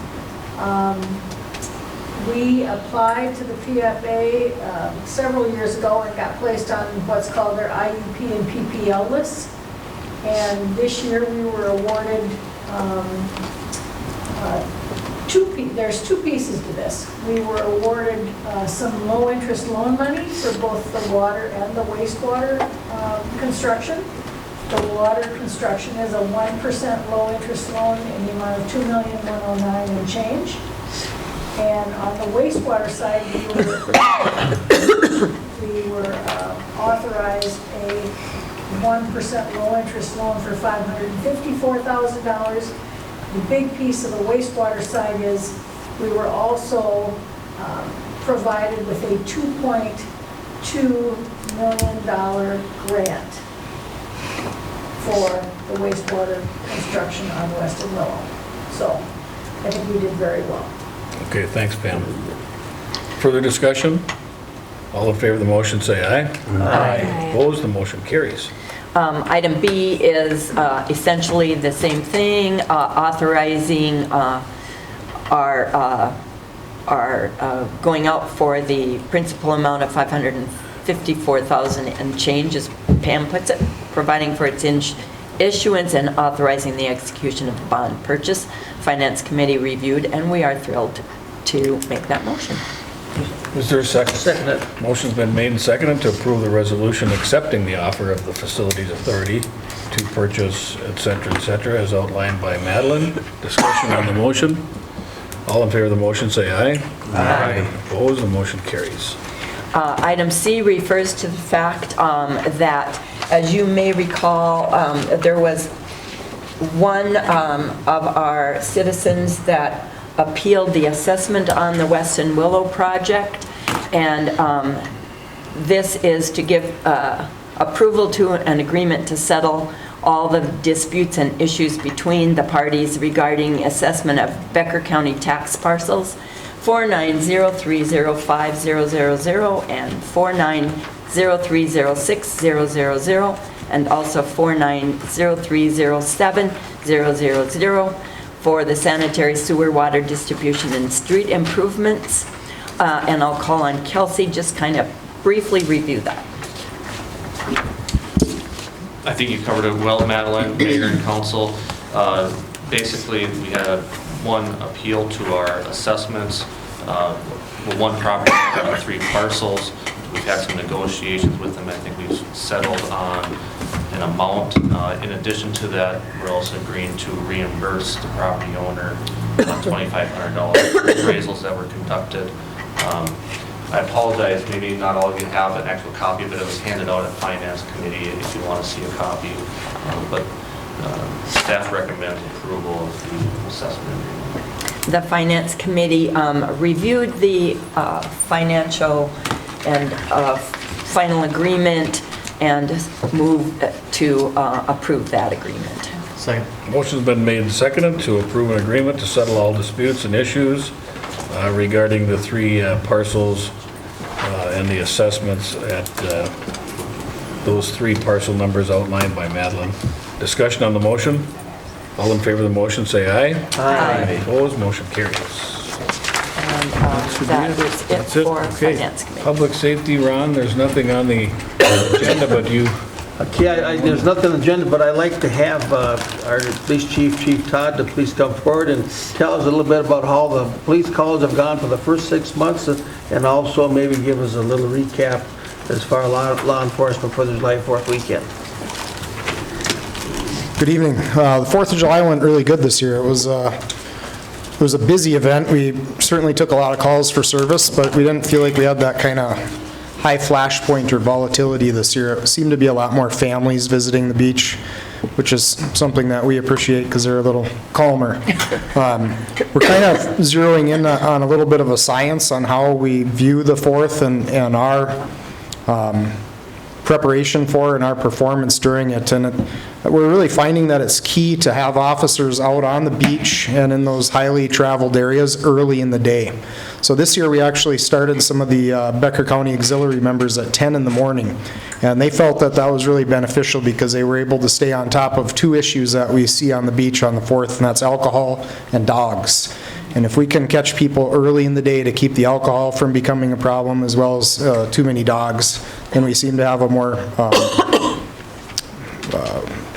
We applied to the PFA several years ago and got placed on what's called their IUP and PPL lists. And this year we were awarded there's two pieces to this. We were awarded some low-interest loan money for both the water and the wastewater construction. The water construction is a 1% low-interest loan in the amount of $2,109,000 and change. And on the wastewater side, we were authorized a 1% low-interest loan for $554,000. The big piece of the wastewater side is we were also provided with a $2.2 million grant for the wastewater construction on Weston Willow. So I think we did very well. Okay, thanks, Pam. Further discussion? All in favor of the motion, say aye. Aye. Opposed, the motion carries. Item B is essentially the same thing, authorizing our going out for the principal amount of $554,000 and change, as Pam puts it, providing for its issuance and authorizing the execution of the bond purchase. Finance Committee reviewed, and we are thrilled to make that motion. Is there a second? Seconded. Motion's been made and seconded to approve the resolution accepting the offer of the Facilities Authority to purchase, et cetera, as outlined by Madeline. Discussion on the motion. All in favor of the motion, say aye. Aye. Opposed, the motion carries. Item C refers to the fact that, as you may recall, there was one of our citizens that appealed the assessment on the Weston Willow project, and this is to give approval to an agreement to settle all the disputes and issues between the parties regarding assessment of Becker County tax parcels 490305000 and 490306000 and also 490307000 for the sanitary sewer water distribution and street improvements. And I'll call on Kelsey, just kind of briefly review that. I think you covered it well, Madeline, Mayor and Council. Basically, we had one appeal to our assessments, one property on 3 parcels. We've had some negotiations with them. I think we've settled on an amount. In addition to that, we're also agreeing to reimburse the property owner $2,500 appraisals that were conducted. I apologize, maybe not all of you have an actual copy, but it was handed out at Finance Committee if you want to see a copy. But staff recommends approval of the assessment agreement. The Finance Committee reviewed the financial and final agreement and moved to approve that agreement. Second. Motion's been made and seconded to approve an agreement to settle all disputes and issues regarding the 3 parcels and the assessments at those 3 parcel numbers outlined by Madeline. Discussion on the motion? All in favor of the motion, say aye. Aye. Opposed, motion carries. And that is it for Finance Committee. Public safety, Ron, there's nothing on the agenda, but you... Okay, there's nothing on the agenda, but I'd like to have our police chief, Chief Todd, to please come forward and tell us a little bit about how the police calls have gone for the first 6 months, and also maybe give us a little recap as far as law enforcement for the July 4th weekend. Good evening. The 4th of July went really good this year. It was it was a busy event. We certainly took a lot of calls for service, but we didn't feel like we had that kind of high flash point or volatility this year. It seemed to be a lot more families visiting the beach, which is something that we appreciate because they're a little calmer. We're kind of zeroing in on a little bit of a science on how we view the 4th and our preparation for and our performance during it. And we're really finding that it's key to have officers out on the beach and in those highly traveled areas early in the day. So this year we actually started some of the Becker County Auxiliary members at 10 in the morning. And they felt that that was really beneficial because they were able to stay on top of 2 issues that we see on the beach on the 4th, and that's alcohol and dogs. And if we can catch people early in the day to keep the alcohol from becoming a problem as well as too many dogs, then we seem to have a more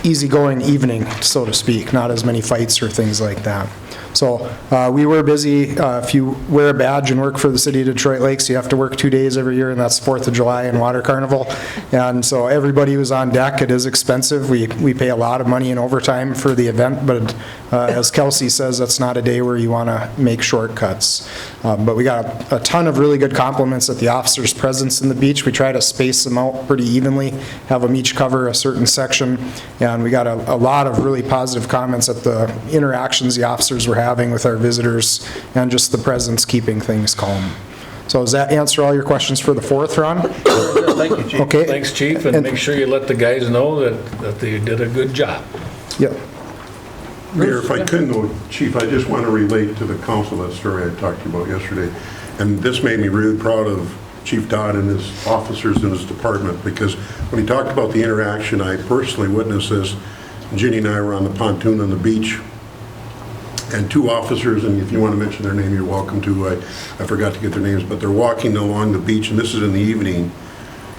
easygoing evening, so to speak, not as many fights or things like that. So we were busy. If you wear a badge and work for the city of Detroit Lakes, you have to work 2 days every year, and that's 4th of July and Water Carnival. And so everybody was on deck. It is expensive. We pay a lot of money in overtime for the event, but as Kelsey says, that's not a day where you want to make shortcuts. But we got a ton of really good compliments at the officers' presence in the beach. We try to space them out pretty evenly, have them each cover a certain section, and we got a lot of really positive comments at the interactions the officers were having with our visitors and just the presence keeping things calm. So does that answer all your questions for the 4th, Ron? Thank you, Chief. Okay. Thanks, Chief, and make sure you let the guys know that they did a good job. Yep. Mayor, if I could though, Chief, I just want to relate to the council that story I talked to you about yesterday. And this made me really proud of Chief Dodd and his officers in his department, because when he talked about the interaction, I personally witnessed this. Ginny and I were on the pontoon on the beach, and 2 officers, and if you want to mention their name, you're welcome to. I forgot to get their names, but they're walking along the beach, and this is in the evening,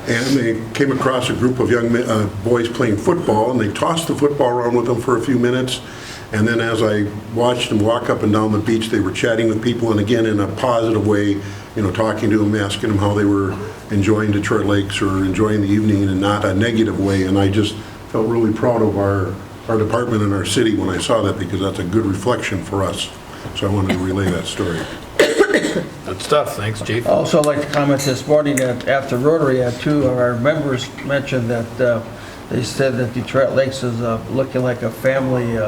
and they came across a group of young boys playing football, and they tossed the football around with them for a few minutes. And then as I watched them walk up and down the beach, they were chatting with people, and again, in a positive way, talking to them, asking them how they were enjoying Detroit Lakes or enjoying the evening, and not a negative way. And I just felt really proud of our department and our city when I saw that, because that's a good reflection for us. So I wanted to relay that story. Good stuff. Thanks, Chief. Also, I'd like to comment this morning that after Rotary, 2 of our members mentioned that they said that Detroit Lakes is looking like a family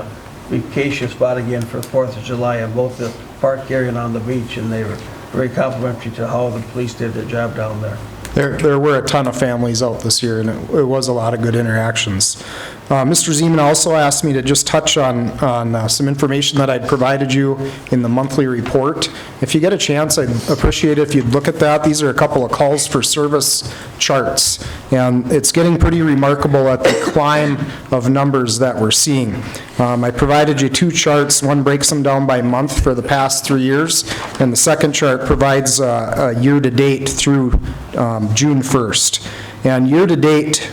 vacation spot again for 4th of July in both the park area and on the beach, and they were very complimentary to how the police did their job down there. There were a ton of families out this year, and it was a lot of good interactions. Mr. Zeman also asked me to just touch on some information that I'd provided you in the monthly report. If you get a chance, I'd appreciate it if you'd look at that. These are a couple of calls for service charts, and it's getting pretty remarkable at the climb of numbers that we're seeing. I provided you 2 charts. One breaks them down by month for the past 3 years, and the second chart provides a year-to-date through June 1st. And year-to-date,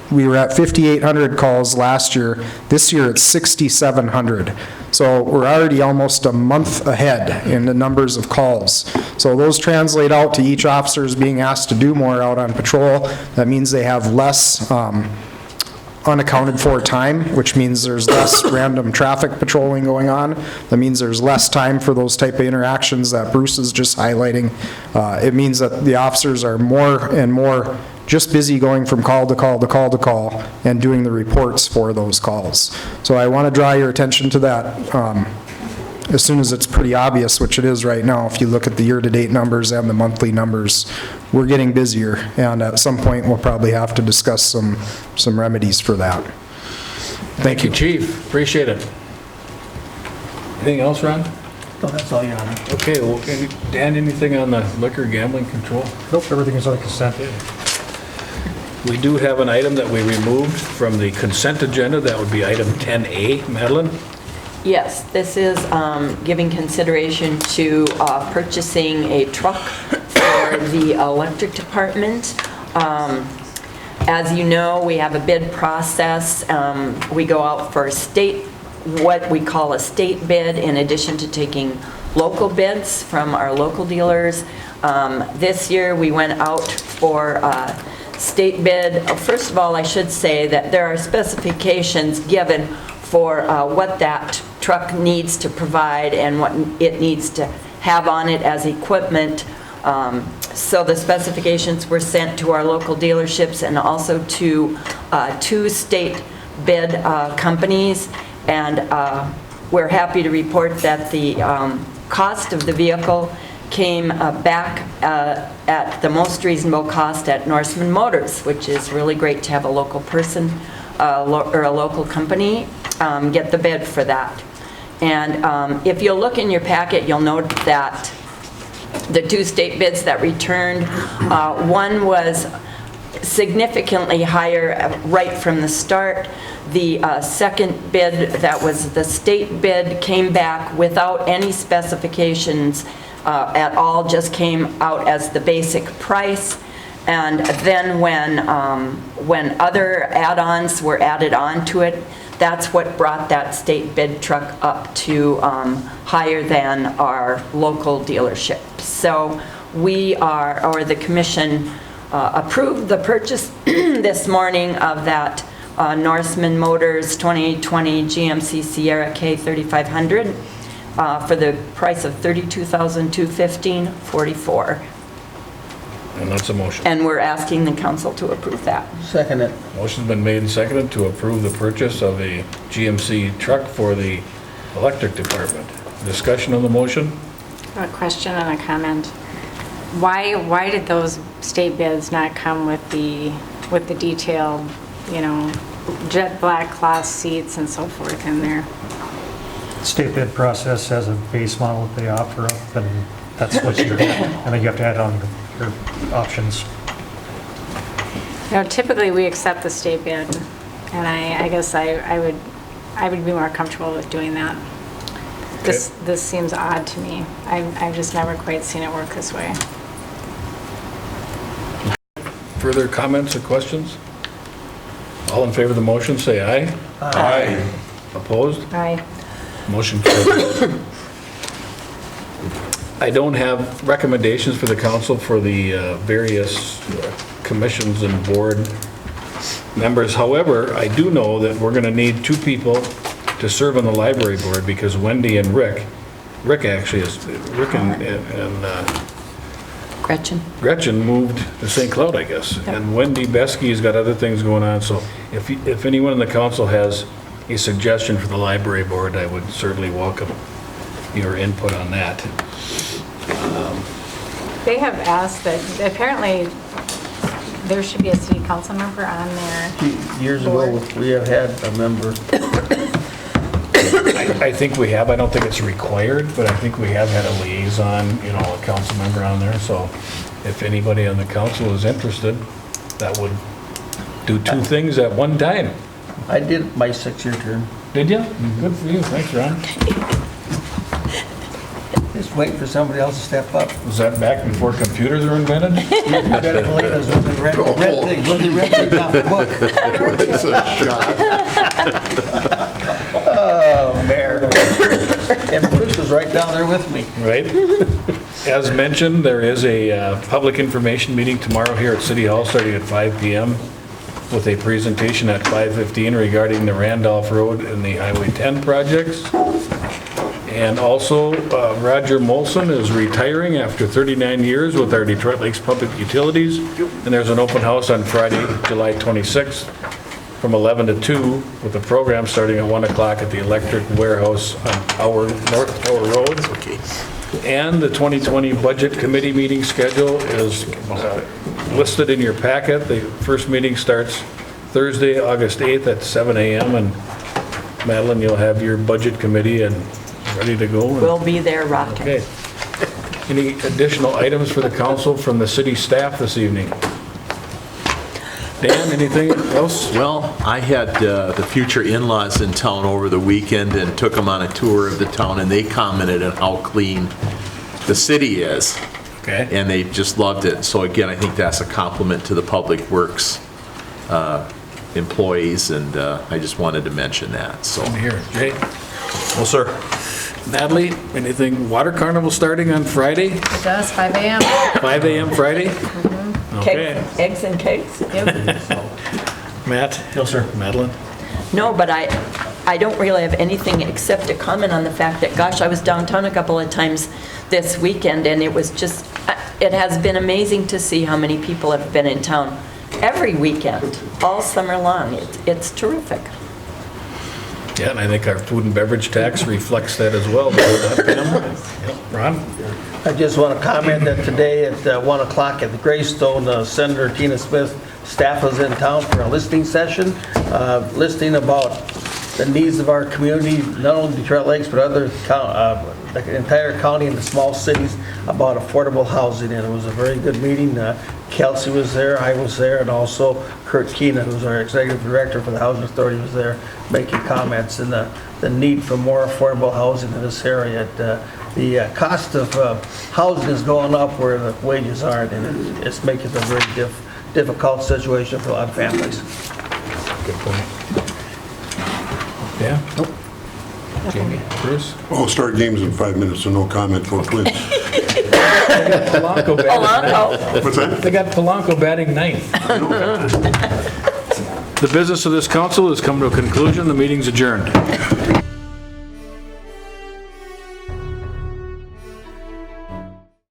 we were at 5,800 calls last year. This year it's 6,700. So we're already almost a month ahead in the numbers of calls. So those translate out to each officer's being asked to do more out on patrol. That means they have less unaccounted for time, which means there's less random traffic patrolling going on. That means there's less time for those type of interactions that Bruce is just highlighting. It means that the officers are more and more just busy going from call to call to call to call and doing the reports for those calls. So I want to draw your attention to that as soon as it's pretty obvious, which it is right now. If you look at the year-to-date numbers and the monthly numbers, we're getting busier, and at some point we'll probably have to discuss some remedies for that. Thank you, Chief. Appreciate it. Anything else, Ron? No, that's all, Your Honor. Okay, well, Dan, anything on the liquor gambling control? Nope, everything is on consent. We do have an item that we removed from the consent agenda. That would be item 10A. Madeline? Yes, this is giving consideration to purchasing a truck for the electric department. As you know, we have a bid process. We go out for what we call a state bid, in addition to taking local bids from our local dealers. This year we went out for state bid. First of all, I should say that there are specifications given for what that truck needs to provide and what it needs to have on it as equipment. So the specifications were sent to our local dealerships and also to 2 state bid companies. And we're happy to report that the cost of the vehicle came back at the most reasonable cost at Norseman Motors, which is really great to have a local person or a local company get the bid for that. And if you'll look in your packet, you'll note that the 2 state bids that returned, one was significantly higher right from the start. The second bid, that was the state bid, came back without any specifications at all, just came out as the basic price. And then when other add-ons were added onto it, that's what brought that state bid truck up to higher than our local dealership. So the commission approved the purchase this morning of that Norseman Motors 2020 GMC Sierra K3500 for the price of $32,215.44. And that's a motion. And we're asking the council to approve that. Second it. Motion's been made and seconded to approve the purchase of a GMC truck for the electric department. Discussion on the motion? A question and a comment. Why did those state bids not come with the detailed, jet black cloth seats and so forth in there? State bid process has a base model that they offer up, and that's what you're doing. And then you have to add on your options. Typically we accept the state bid, and I guess I would be more comfortable with doing that. This seems odd to me. I've just never quite seen it work this way. Further comments or questions? All in favor of the motion, say aye. Aye. Opposed? Aye. Motion carries. I don't have recommendations for the council for the various commissions and board members. However, I do know that we're going to need 2 people to serve on the library board because Wendy and Rick actually is, Rick and Gretchen moved to St. Cloud, I guess. Yep. And Wendy Besky's got other things going on. So if anyone in the council has a suggestion for the library board, I would certainly welcome your input on that. They have asked that apparently there should be a city council member on there. Years ago, we have had a member. I think we have. I don't think it's required, but I think we have had a liaison, a council member on there. So if anybody on the council is interested, that would do 2 things at one time. I did my 6-year term. Did you? Good for you. Thanks, Ron. Just waiting for somebody else to step up. Was that back before computers were invented? You better believe it was when they read things off the book. It's a shot. Oh, Mayor. And Bruce was right down there with me. Right. As mentioned, there is a public information meeting tomorrow here at City Hall starting at 5 p.m. with a presentation at 5:15 regarding the Randolph Road and the Highway 10 projects. And also, Roger Molson is retiring after 39 years with our Detroit Lakes Public Utilities. And there's an open house on Friday, July 26th from 11 to 2 with a program starting at 1 o'clock at the Electric Warehouse on North Tower Road. And the 2020 Budget Committee meeting schedule is listed in your packet. The first meeting starts Thursday, August 8th at 7 a.m. And Madeline, you'll have your Budget Committee and ready to go? We'll be there rocking. Okay. Any additional items for the council from the city staff this evening? Dan, anything else? Well, I had the future in-laws in town over the weekend and took them on a tour of the town, and they commented on how clean the city is. Okay. And they just loved it. So again, I think that's a compliment to the Public Works employees, and I just wanted to mention that. So Here, Jay. Well, sir. Natalie, anything? Water Carnival starting on Friday? It does, 5 a.m. 5 a.m. Friday? Okay. Cakes, eggs and cakes? Yep. Matt? No, sir. Madeline? No, but I don't really have anything except to comment on the fact that, gosh, I was downtown a couple of times this weekend, and it was just, it has been amazing to see how many people have been in town every weekend, all summer long. It's terrific. Yeah, and I think our food and beverage tax reflects that as well. Ron? I just want to comment that today at 1 o'clock at the Greystone, Senator Tina Smith staff was in town for a listening session, listening about the needs of our community, not only Detroit Lakes, but other the entire county and the small cities about affordable housing, and it was a very good meeting. Kelsey was there, I was there, and also Kurt Keena, who's our executive director for the Housing Authority, was there making comments and the need for more affordable housing in this area. The cost of housing is going up where the wages aren't, and it's making it a very difficult situation for a lot of families. Good point. Yeah? Nope. Jamie, Bruce? I'll start games in 5 minutes, so no comment for Clint. Polanco batting ninth. What's that? They got Polanco batting ninth. The business of this council has come to a conclusion. The meeting's adjourned.